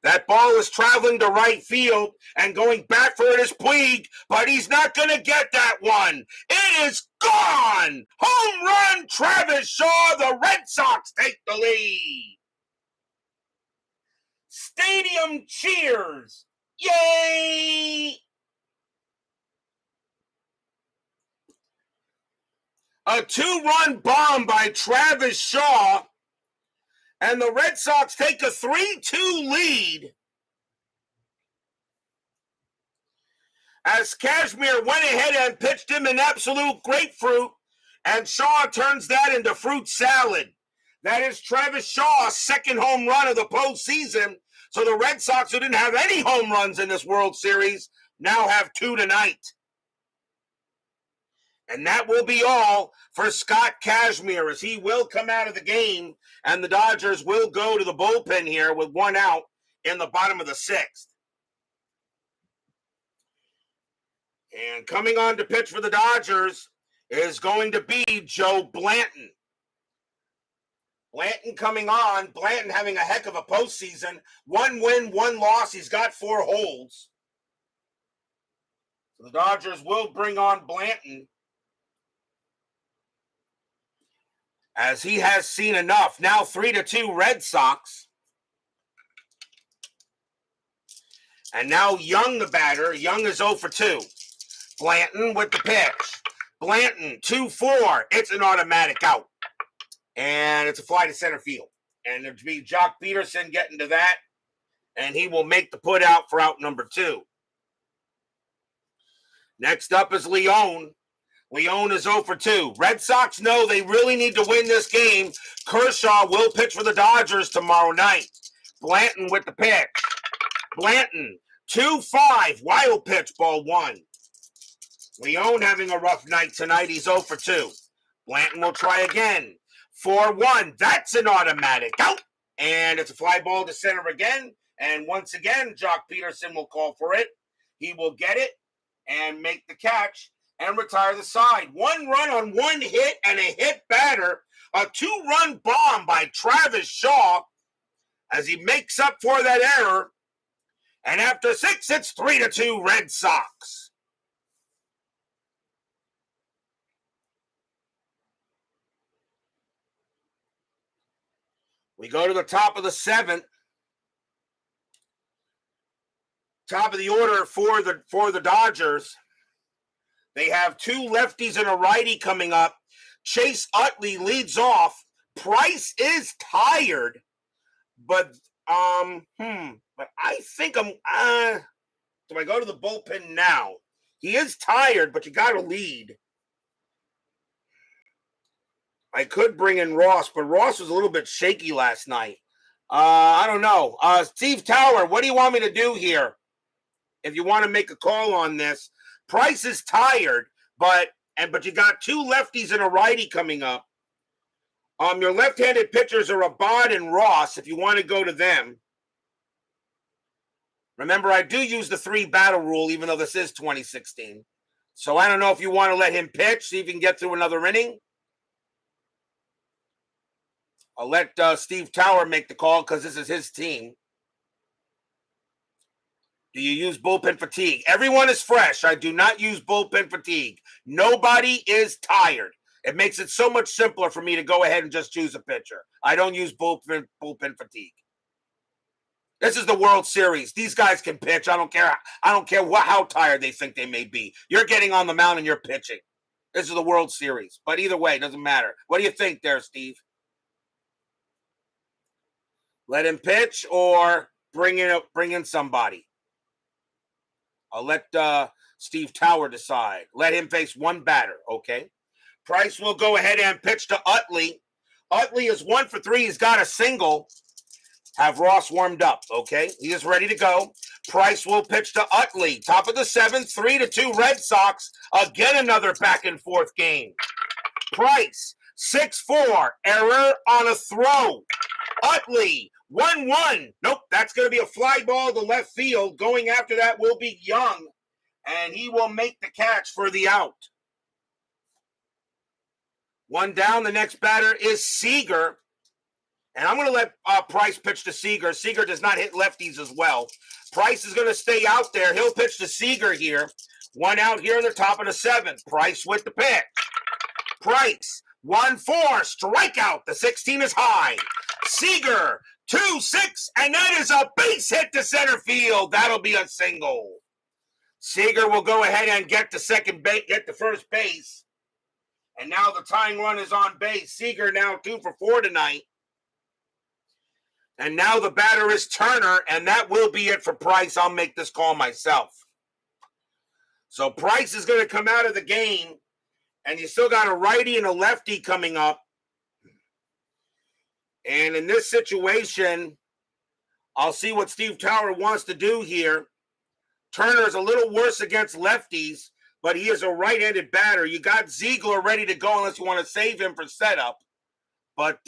That ball is traveling to right field, and going back for it is Puig, but he's not going to get that one. It is gone! Home run, Travis Shaw. The Red Sox take the lead. Stadium cheers. Yay! A 2-run bomb by Travis Shaw, and the Red Sox take a 3-2 lead as Kazmir went ahead and pitched him an absolute grapefruit, and Shaw turns that into fruit salad. That is Travis Shaw's second home run of the postseason, so the Red Sox, who didn't have any home runs in this World Series, now have 2 tonight. And that will be all for Scott Kazmir, as he will come out of the game, and the Dodgers will go to the bullpen here with 1 out in the bottom of the 6th. And coming on to pitch for the Dodgers is going to be Joe Blanton. Blanton coming on. Blanton having a heck of a postseason. 1 win, 1 loss. He's got 4 holds. So the Dodgers will bring on Blanton, as he has seen enough. Now 3-2 Red Sox. And now Young, the batter. Young is 0 for 2. Blanton with the pitch. Blanton, 2-4. It's an automatic out. And it's a fly to center field. And there'll be Jock Peterson getting to that. And he will make the put out for out number 2. Next up is Leone. Leone is 0 for 2. Red Sox know they really need to win this game. Kershaw will pitch for the Dodgers tomorrow night. Blanton with the pitch. Blanton, 2-5. Wild pitch, ball 1. Leone having a rough night tonight. He's 0 for 2. Blanton will try again. 4-1. That's an automatic out. And it's a fly ball to center again. And once again, Jock Peterson will call for it. He will get it and make the catch and retire the side. 1 run on 1 hit and a hit batter. A 2-run bomb by Travis Shaw as he makes up for that error. And after 6, it's 3-2 Red Sox. We go to the top of the 7th. Top of the order for the Dodgers. They have 2 lefties and a righty coming up. Chase Utley leads off. Price is tired, but I think do I go to the bullpen now? He is tired, but you got to lead. I could bring in Ross, but Ross was a little bit shaky last night. I don't know. Steve Tower, what do you want me to do here? If you want to make a call on this, Price is tired, but you got 2 lefties and a righty coming up. Your left-handed pitchers are Abad and Ross, if you want to go to them. Remember, I do use the 3-battle rule, even though this is 2016. So I don't know if you want to let him pitch, see if he can get through another inning. I'll let Steve Tower make the call because this is his team. Do you use bullpen fatigue? Everyone is fresh. I do not use bullpen fatigue. Nobody is tired. It makes it so much simpler for me to go ahead and just choose a pitcher. I don't use bullpen fatigue. This is the World Series. These guys can pitch. I don't care. How tired they think they may be. You're getting on the mound and you're pitching. This is the World Series. But either way, it doesn't matter. What do you think there, Steve? Let him pitch or bring in somebody? I'll let Steve Tower decide. Let him face one batter, okay? Price will go ahead and pitch to Utley. Utley is 1 for 3. He's got a single. Have Ross warmed up, okay? He is ready to go. Price will pitch to Utley. Top of the 7th, 3-2 Red Sox. Again, another back-and-forth game. Price, 6-4. Error on a throw. Utley, 1-1. Nope, that's going to be a fly ball to left field. Going after that will be Young, and he will make the catch for the out. One down. The next batter is Seager, and I'm going to let Price pitch to Seager. Seager does not hit lefties as well. Price is going to stay out there. He'll pitch to Seager here. One out here in the top of the 7th. Price with the pitch. Price, 1-4, strikeout. The 16 is high. Seager, 2-6, and that is a base hit to center field. That'll be a single. Seager will go ahead and get to first base. And now the tying run is on base. Seager now 2 for 4 tonight. And now the batter is Turner, and that will be it for Price. I'll make this call myself. So Price is going to come out of the game, and you still got a righty and a lefty coming up. And in this situation, I'll see what Steve Tower wants to do here. Turner is a little worse against lefties, but he is a right-handed batter. You got Ziegler ready to go unless you want to save him for setup. But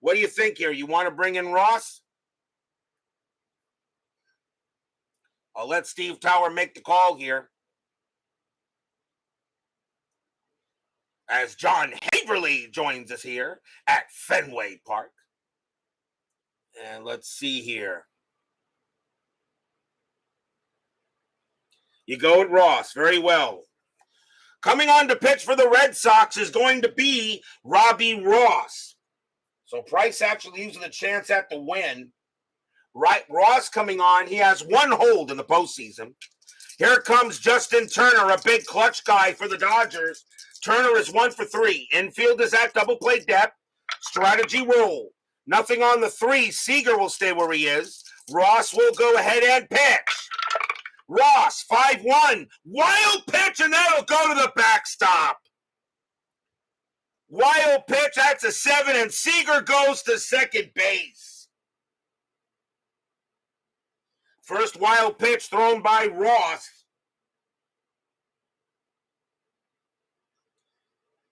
what do you think here? You want to bring in Ross? I'll let Steve Tower make the call here. As John Haverly joins us here at Fenway Park. And let's see here. You go with Ross. Very well. Coming on to pitch for the Red Sox is going to be Robbie Ross. So Price actually using a chance at the win. Right, Ross coming on. He has 1 hold in the postseason. Here comes Justin Turner, a big clutch guy for the Dodgers. Turner is 1 for 3. Infield is at double play depth. Strategy roll. Nothing on the 3. Seager will stay where he is. Ross will go ahead and pitch. Ross, 5-1. Wild pitch, and that'll go to the backstop. Wild pitch, that's a 7, and Seager goes to second base. First wild pitch thrown by Ross.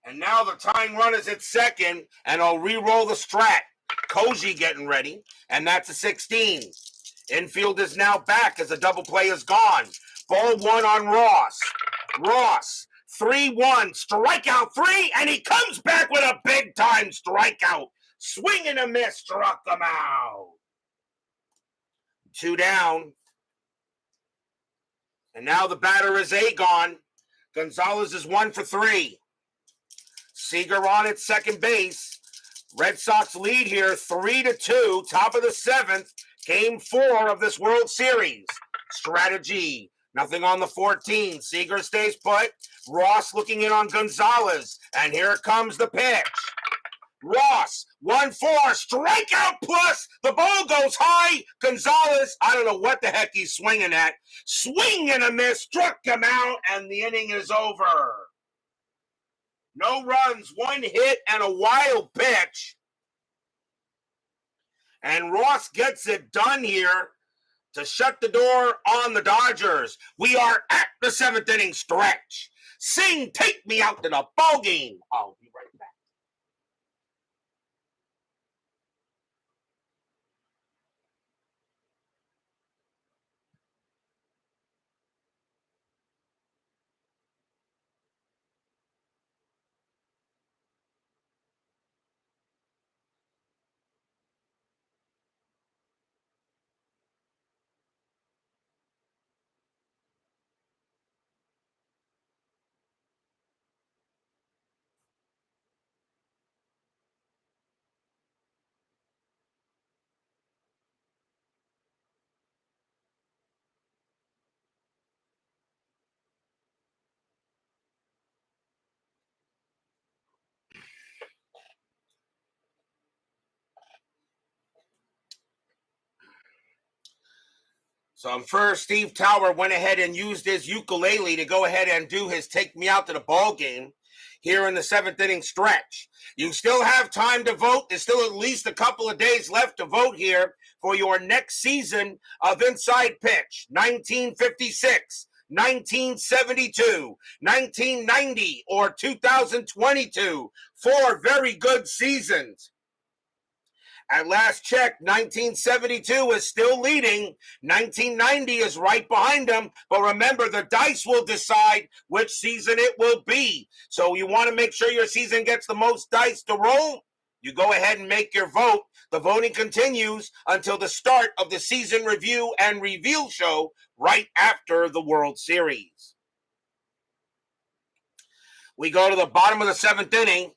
And now the tying run is at second, and I'll re-roll the strat. Koji getting ready, and that's a 16. Infield is now back as a double play is gone. Ball 1 on Ross. Ross, 3-1, strikeout 3, and he comes back with a big-time strikeout. Swing and a miss, struck him out. 2 down. And now the batter is Agon. Gonzalez is 1 for 3. Seager on at second base. Red Sox lead here 3-2, top of the 7th, game 4 of this World Series. Strategy, nothing on the 14. Seager stays put. Ross looking in on Gonzalez, and here comes the pitch. Ross, 1-4, strikeout plus. The ball goes high. Gonzalez, I don't know what the heck he's swinging at. Swing and a miss, struck him out, and the inning is over. No runs, 1 hit, and a wild pitch. And Ross gets it done here to shut the door on the Dodgers. We are at the 7th inning stretch. Sing, take me out to the ball game. I'll be right back. So I'm first, Steve Tower went ahead and used his ukulele to go ahead and do his take me out to the ball game here in the 7th inning stretch. You still have time to vote. There's still at least a couple of days left to vote here for your next season of Inside Pitch, 1956, 1972, 1990, or 2022. 4 very good seasons. At last check, 1972 is still leading. 1990 is right behind them. But remember, the dice will decide which season it will be. So you want to make sure your season gets the most dice to roll. You go ahead and make your vote. The voting continues until the start of the season review and reveal show right after the World Series. We go to the bottom of the 7th inning.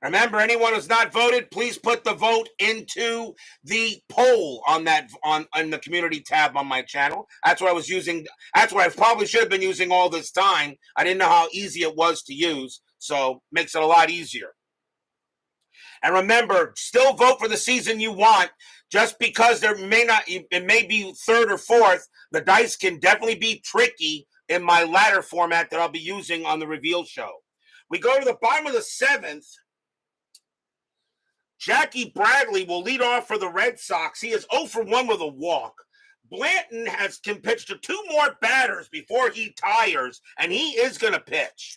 Remember, anyone who's not voted, please put the vote into the poll on the community tab on my channel. That's what I was using. That's what I probably should have been using all this time. I didn't know how easy it was to use, so makes it a lot easier. And remember, still vote for the season you want. Just because it may be 3rd or 4th, the dice can definitely be tricky in my ladder format that I'll be using on the reveal show. We go to the bottom of the 7th. Jackie Bradley will lead off for the Red Sox. He is 0 for 1 with a walk. Blanton can pitch to 2 more batters before he tires, and he is going to pitch.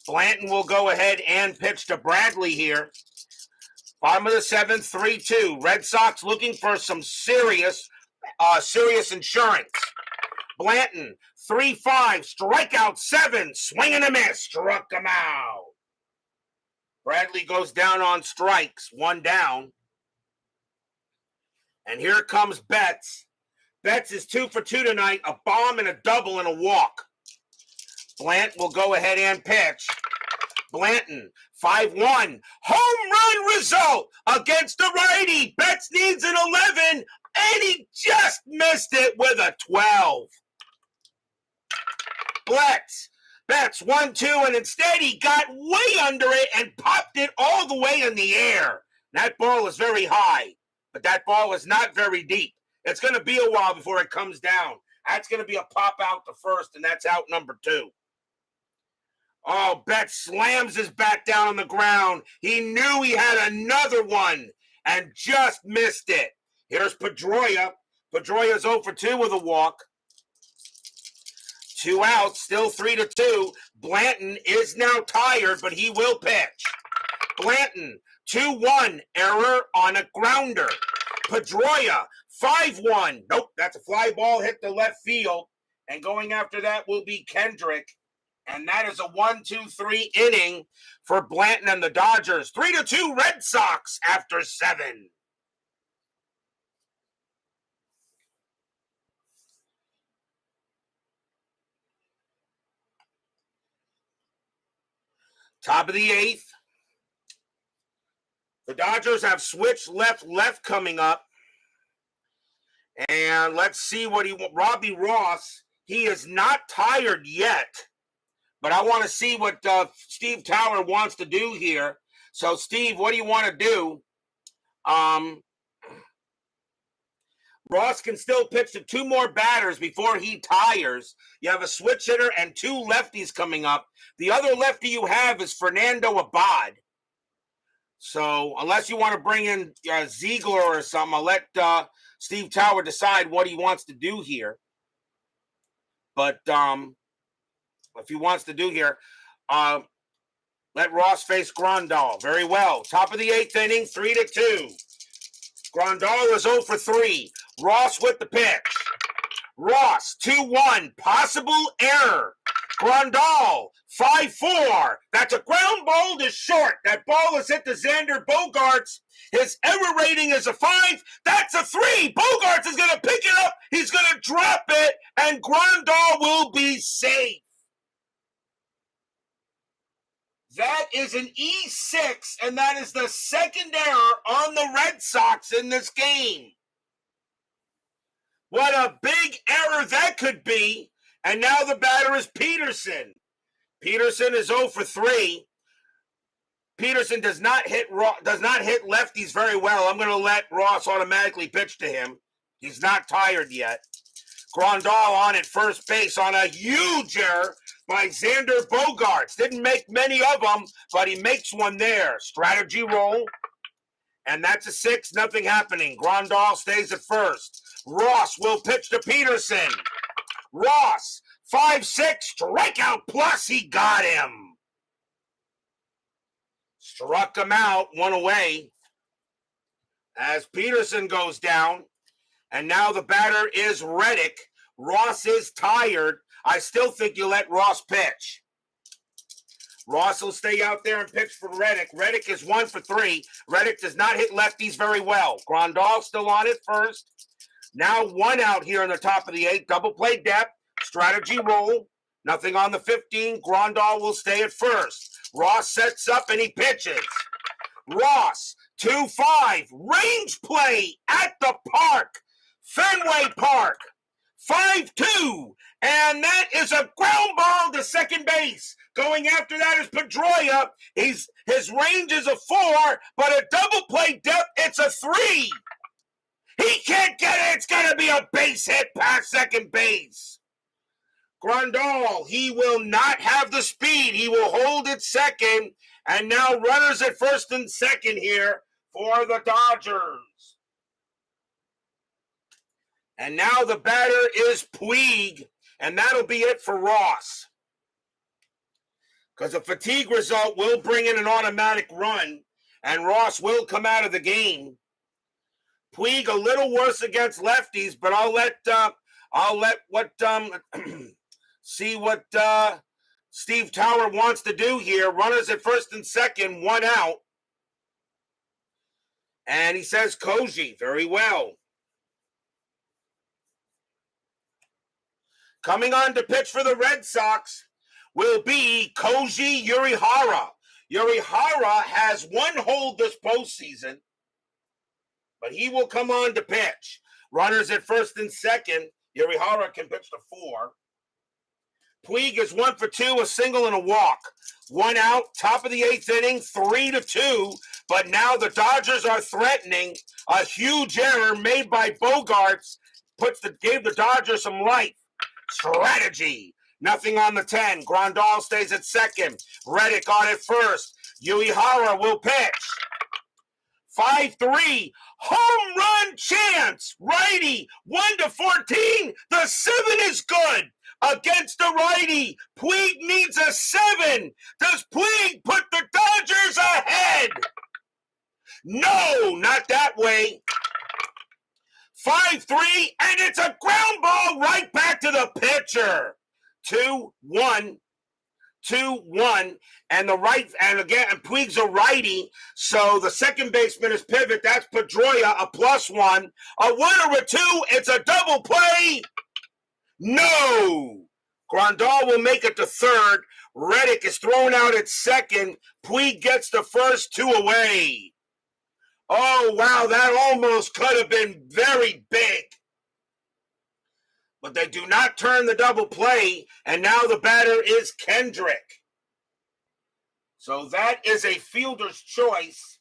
Blanton will go ahead and pitch to Bradley here. Bottom of the 7th, 3-2. Red Sox looking for some serious insurance. Blanton, 3-5, strikeout 7, swing and a miss, struck him out. Bradley goes down on strikes, 1 down. And here comes Betts. Betts is 2 for 2 tonight, a bomb and a double and a walk. Blanton will go ahead and pitch. Blanton, 5-1, home run result against the righty. Betts needs an 11, and he just missed it with a 12. Betts 1-2, and instead he got way under it and popped it all the way in the air. That ball is very high, but that ball is not very deep. It's going to be a while before it comes down. That's going to be a pop out to first, and that's out number 2. Oh, Betts slams his bat down on the ground. He knew he had another one and just missed it. Here's Pedroia. Pedroia's 0 for 2 with a walk. 2 outs, still 3-2. Blanton is now tired, but he will pitch. Blanton, 2-1, error on a grounder. Pedroia, 5-1. Nope, that's a fly ball, hit the left field. And going after that will be Kendrick. And that is a 1-2-3 inning for Blanton and the Dodgers. 3-2 Red Sox after 7. Top of the 8th. The Dodgers have switched left coming up. And let's see what Robbie Ross, he is not tired yet. But I want to see what Steve Tower wants to do here. So, Steve, what do you want to do? Ross can still pitch to 2 more batters before he tires. You have a switch hitter and 2 lefties coming up. The other lefty you have is Fernando Abad. So, unless you want to bring in Ziegler or something, I'll let Steve Tower decide what he wants to do here. But if he wants to do here, let Ross face Grandal. Very well. Top of the 8th inning, 3-2. Grandal is 0 for 3. Ross with the pitch. Ross, 2-1. Possible error. Grandal, 5-4. That's a ground ball to short. That ball is hit to Xander Bogaerts. His error rating is a 5. That's a 3. Bogaerts is going to pick it up. He's going to drop it, and Grandal will be safe. That is an E6, and that is the second error on the Red Sox in this game. What a big error that could be. And now the batter is Peterson. Peterson is 0 for 3. Peterson does not hit lefties very well. I'm going to let Ross automatically pitch to him. He's not tired yet. Grandal on at first base on a huge error by Xander Bogaerts. Didn't make many of them, but he makes one there. Strategy roll. And that's a 6, nothing happening. Grandal stays at first. Ross will pitch to Peterson. Ross, 5-6, strikeout plus, he got him. Struck him out, one away. As Peterson goes down, and now the batter is Reddick. Ross is tired. I still think you let Ross pitch. Ross will stay out there and pitch for Reddick. Reddick is 1 for 3. Reddick does not hit lefties very well. Grandal still on it first. Now 1 out here in the top of the 8th. Double play depth. Strategy roll. Nothing on the 15. Grandal will stay at first. Ross sets up and he pitches. Ross, 2-5. Range play at the park. Fenway Park. 5-2. And that is a ground ball to second base. Going after that is Pedroia. His range is a 4, but a double play depth, it's a 3. He can't get it. It's going to be a base hit past second base. Grandal, he will not have the speed. He will hold at second. And now runners at first and second here for the Dodgers. And now the batter is Puig. And that'll be it for Ross. Because a fatigue result will bring in an automatic run. And Ross will come out of the game. Puig a little worse against lefties, but I'll let see what Steve Tower wants to do here. Runners at first and second, 1 out. And he says Koji, very well. Coming on to pitch for the Red Sox will be Koji Urihara. Urihara has 1 hold this postseason, but he will come on to pitch. Runners at first and second. Urihara can pitch to 4. Puig is 1 for 2, a single and a walk. 1 out, top of the 8th inning, 3-2. But now the Dodgers are threatening. A huge error made by Bogaerts gave the Dodgers some life. Strategy. Nothing on the 10. Grandal stays at second. Reddick on at first. Urihara will pitch. 5-3. Home run chance. Righty. 1-14. The 7 is good. Against the righty. Puig needs a 7. Does Puig put the Dodgers ahead? No, not that way. 5-3, and it's a ground ball right back to the pitcher. 2-1. 2-1, and Puig's a righty, so the second baseman is pivot. That's Pedroia, a +1. A 1 or a 2, it's a double play. No! Grandal will make it to third. Reddick is thrown out at second. Puig gets the first, 2 away. Oh, wow, that almost could have been very big. But they do not turn the double play, and now the batter is Kendrick. So that is a fielder's choice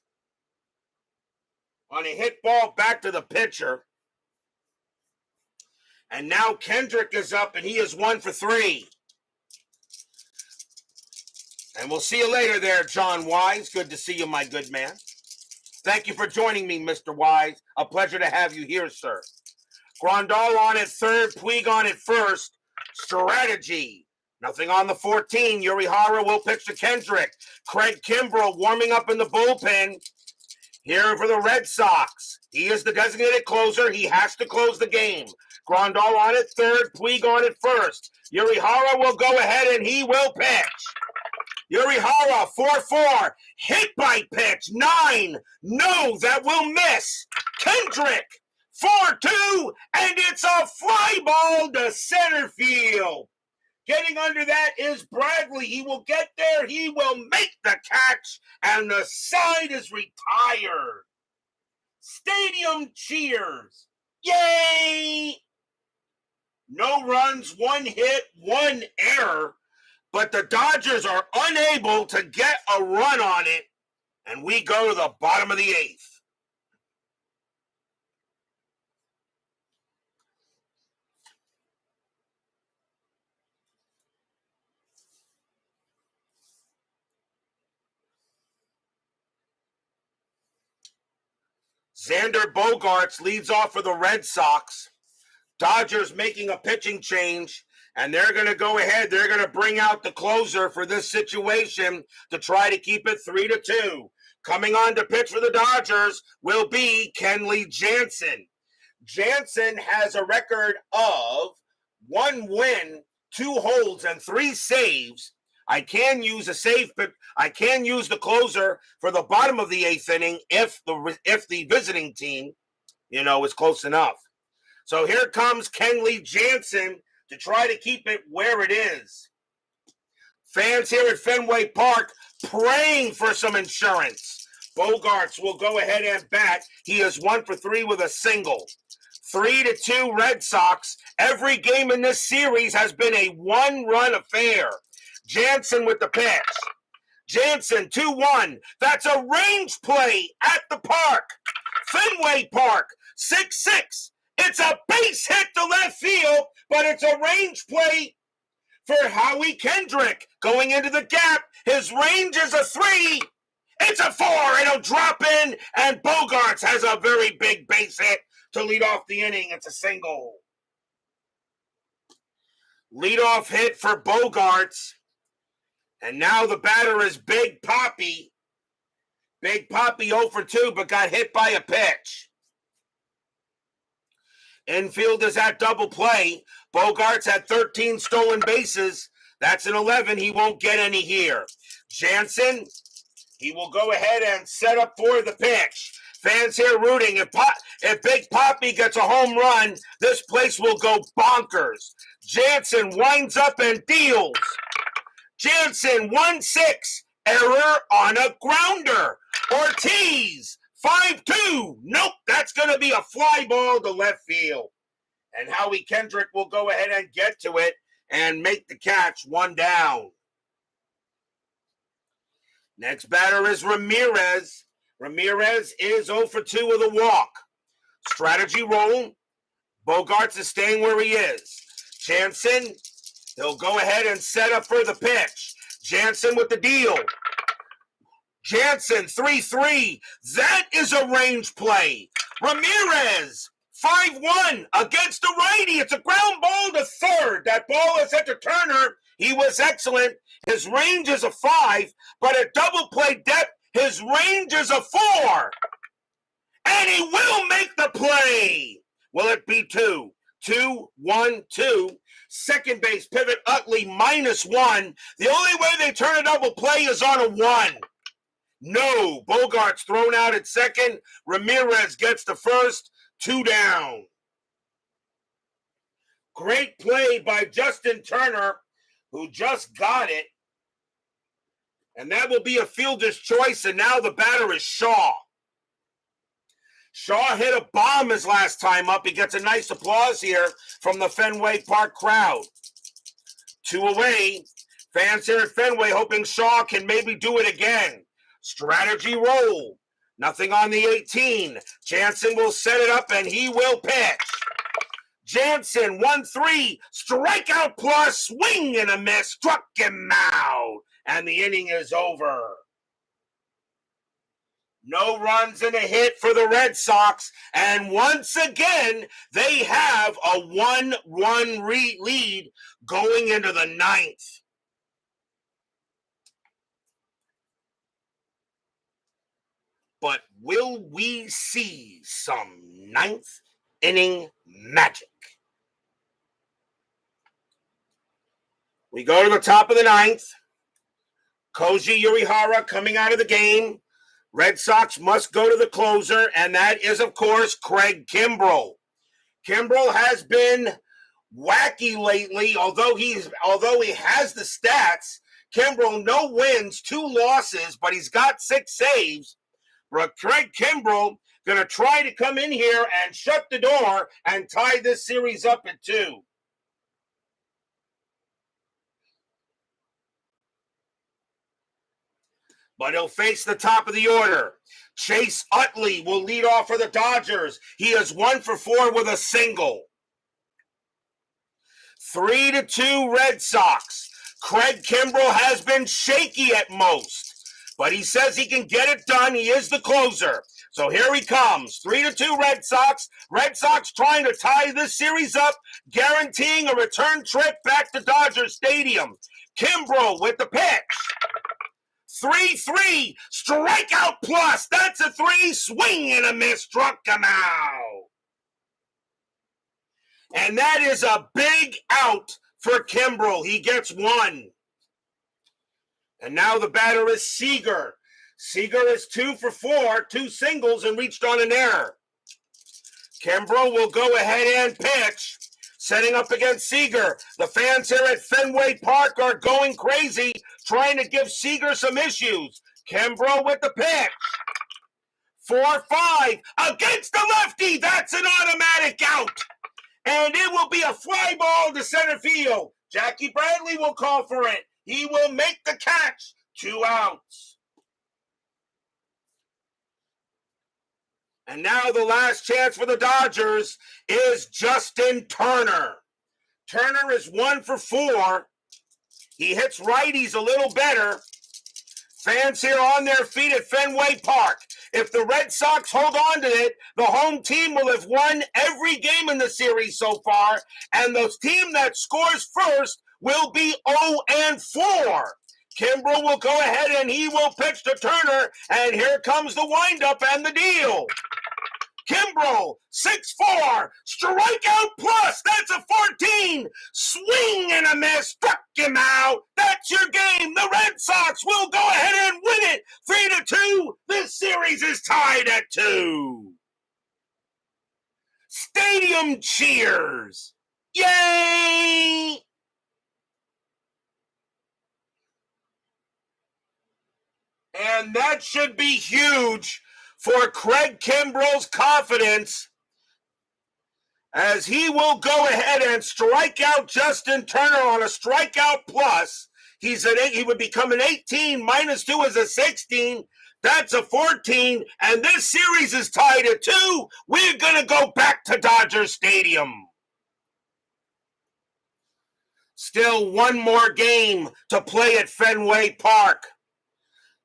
on a hit ball back to the pitcher. And now Kendrick is up, and he is 1 for 3. And we'll see you later there, John Wise. Good to see you, my good man. Thank you for joining me, Mr. Wise. A pleasure to have you here, sir. Grandal on at third, Puig on at first. Strategy. Nothing on the 14. Urihara will pitch to Kendrick. Craig Kimbrell warming up in the bullpen here for the Red Sox. He is the designated closer. He has to close the game. Grandal on at third, Puig on at first. Urihara will go ahead and he will pitch. Urihara, 4-4, hit by pitch, 9, no, that will miss. Kendrick, 4-2, and it's a fly ball to center field. Getting under that is Bradley. He will get there, he will make the catch, and the side is retired. Stadium cheers. Yay! No runs, 1 hit, 1 error. But the Dodgers are unable to get a run on it And we go to the bottom of the 8th. Xander Bogaerts leads off for the Red Sox. Dodgers making a pitching change, and they're going to go ahead. They're going to bring out the closer for this situation to try to keep it 3-2. Coming on to pitch for the Dodgers will be Kenley Jansen. Jansen has a record of 1 win, 2 holds, and 3 saves. I can use a save, but I can use the closer for the bottom of the 8th inning if the visiting team, is close enough. So here comes Kenley Jansen to try to keep it where it is. Fans here at Fenway Park praying for some insurance. Bogaerts will go ahead and bat. He is 1 for 3 with a single. 3-2 Red Sox. Every game in this series has been a 1-run affair. Jansen with the pitch. Jansen 2-1. That's a range play at the park. Fenway Park 6-6. It's a base hit to left field, but it's a range play for Howie Kendrick. Going into the gap, his range is a 3. It's a 4. It'll drop in, and Bogaerts has a very big base hit to lead off the inning. It's a single. Leadoff hit for Bogaerts. And now the batter is Big Papi. Big Papi 0 for 2, but got hit by a pitch. Infield is at double play. Bogaerts had 13 stolen bases. That's an 11. He won't get any here. Jansen, he will go ahead and set up for the pitch. Fans here rooting. If Big Papi gets a home run, this place will go bonkers. Jansen winds up and deals. Jansen 1-6. Error on a grounder. Ortiz 5-2. Nope, that's going to be a fly ball to left field. And Howie Kendrick will go ahead and get to it and make the catch. 1 down. Next batter is Ramirez. Ramirez is 0 for 2 with a walk. Strategy roll. Bogaerts is staying where he is. Jansen, he'll go ahead and set up for the pitch. Jansen with the deal. Jansen 3-3. That is a range play. Ramirez 5-1 against the righty. It's a ground ball to third. That ball is hit to Turner. He was excellent. His range is a 5, but at double play depth, his range is a 4. And he will make the play. Will it be 2? 2-1-2. Second base pivot Utley -1. The only way they turn a double play is on a 1. No. Bogaerts thrown out at second. Ramirez gets the first. 2 down. Great play by Justin Turner, who just got it. And that will be a fielder's choice, and now the batter is Shaw. Shaw hit a bomb his last time up. He gets a nice applause here from the Fenway Park crowd. 2 away. Fans here at Fenway hoping Shaw can maybe do it again. Strategy roll. Nothing on the 18. Jansen will set it up, and he will pitch. Jansen 1-3. Strikeout plus. Swing and a miss. Struck him out. And the inning is over. No runs and a hit for the Red Sox. And once again, they have a 1-run lead going into the 9th. But will we see some 9th inning magic? We go to the top of the 9th. Koji Urihara coming out of the game. Red Sox must go to the closer, and that is, of course, Craig Kimbrell. Kimbrell has been wacky lately, although he has the stats. Kimbrell, no wins, 2 losses, but he's got 6 saves. But Craig Kimbrell going to try to come in here and shut the door and tie this series up at 2. but he'll face the top of the order. Chase Utley will lead off for the Dodgers. He is 1 for 4 with a single. 3-2 Red Sox. Craig Kimbrell has been shaky at most, but he says he can get it done. He is the closer. So here he comes. 3-2 Red Sox. Red Sox trying to tie this series up, guaranteeing a return trip back to Dodger Stadium. Kimbrell with the pitch. 3-3, strikeout plus. That's a 3, swing and a miss, struck him out. And that is a big out for Kimbrell. He gets 1. And now the batter is Seager. Seager is 2 for 4, 2 singles, and reached on an error. Kimbrell will go ahead and pitch. Setting up against Seager. The fans here at Fenway Park are going crazy, trying to give Seager some issues. Kimbrell with the pitch. 4-5 against the lefty. That's an automatic out. And it will be a fly ball to center field. Jackie Bradley will call for it. He will make the catch. 2 outs. And now the last chance for the Dodgers is Justin Turner. Turner is 1 for 4. He hits righties a little better. Fans here on their feet at Fenway Park. If the Red Sox hold on to it, the home team will have won every game in the series so far, and the team that scores first will be 0-4. Kimbrell will go ahead and he will pitch to Turner, and here comes the windup and the deal. Kimbrell, 6-4, strikeout plus, that's a 14, swing and a miss, struck him out. That's your game. The Red Sox will go ahead and win it, 3-2. This series is tied at 2. Stadium cheers. Yay! And that should be huge for Craig Kimbrell's confidence, as he will go ahead and strike out Justin Turner on a strikeout plus. He would become an 18, -2 is a 16. That's a 14, and this series is tied at 2. We're going to go back to Dodger Stadium. Still one more game to play at Fenway Park.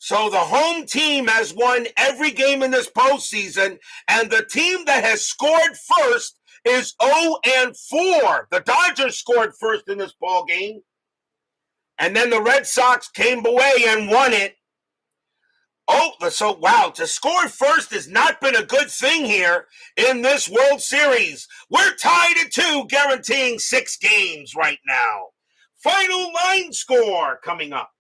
So the home team has won every game in this postseason, and the team that has scored first is 0-4. The Dodgers scored first in this ball game, and then the Red Sox came away and won it. To score first has not been a good thing here in this World Series. We're tied at 2, guaranteeing 6 games right now. Final line score coming up.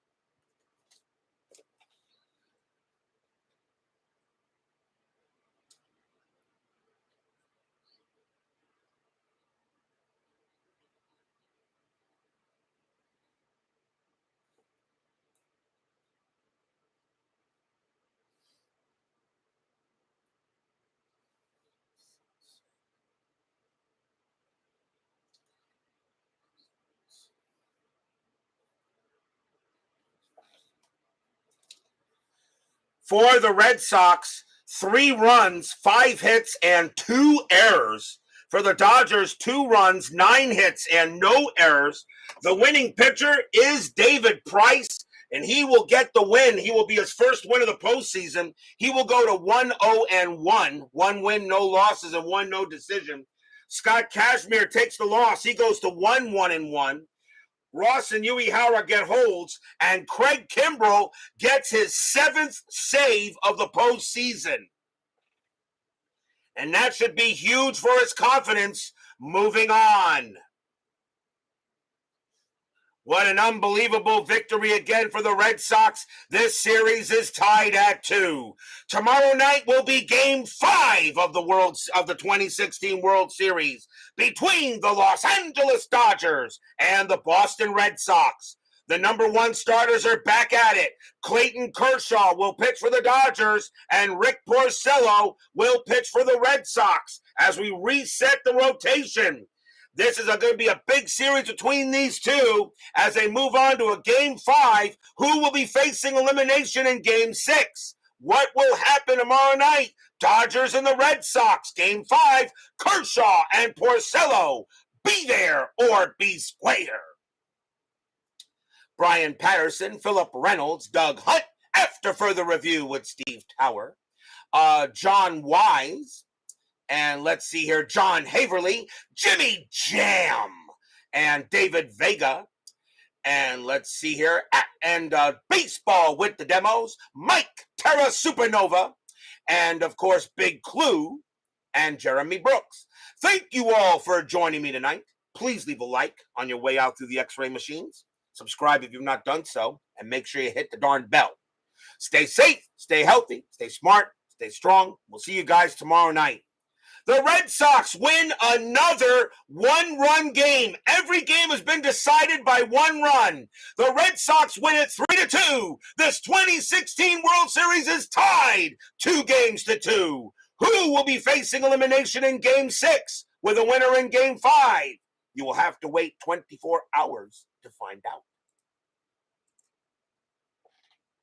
For the Red Sox, 3 runs, 5 hits, and 2 errors. For the Dodgers, 2 runs, 9 hits, and no errors. The winning pitcher is David Price, and he will get the win. He will be his first win of the postseason. He will go to 1-0-1, 1 win, no losses, and 1 no decision. Scott Kazmir takes the loss. He goes to 1-1-1. Ross and Uehara get holds, and Craig Kimbrell gets his 7th save of the postseason. And that should be huge for his confidence moving on. What an unbelievable victory again for the Red Sox. This series is tied at 2. Tomorrow night will be Game 5 of the 2016 World Series between the Los Angeles Dodgers and the Boston Red Sox. The number 1 starters are back at it. Clayton Kershaw will pitch for the Dodgers, and Rick Porcello will pitch for the Red Sox as we reset the rotation. This is going to be a big series between these two as they move on to a Game 5. Who will be facing elimination in Game 6? What will happen tomorrow night? Dodgers and the Red Sox, Game 5. Kershaw and Porcello. Be there or be square. Brian Patterson, Philip Reynolds, Doug Hunt, after further review with Steve Tower. John Wise, and let's see here, John Haverly, Jimmy Jam, and David Vega. And let's see here, and Baseball with the Demos, Mike Terra Supernova, and of course, Big Clue, and Jeremy Brooks. Thank you all for joining me tonight. Please leave a like on your way out through the X-ray machines. Subscribe if you've not done so, and make sure you hit the darn bell. Stay safe, stay healthy, stay smart, stay strong. We'll see you guys tomorrow night. The Red Sox win another one-run game. Every game has been decided by one run. The Red Sox win it 3-2. This 2016 World Series is tied 2-2. Who will be facing elimination in Game 6 with a winner in Game 5? You will have to wait 24 hours to find out.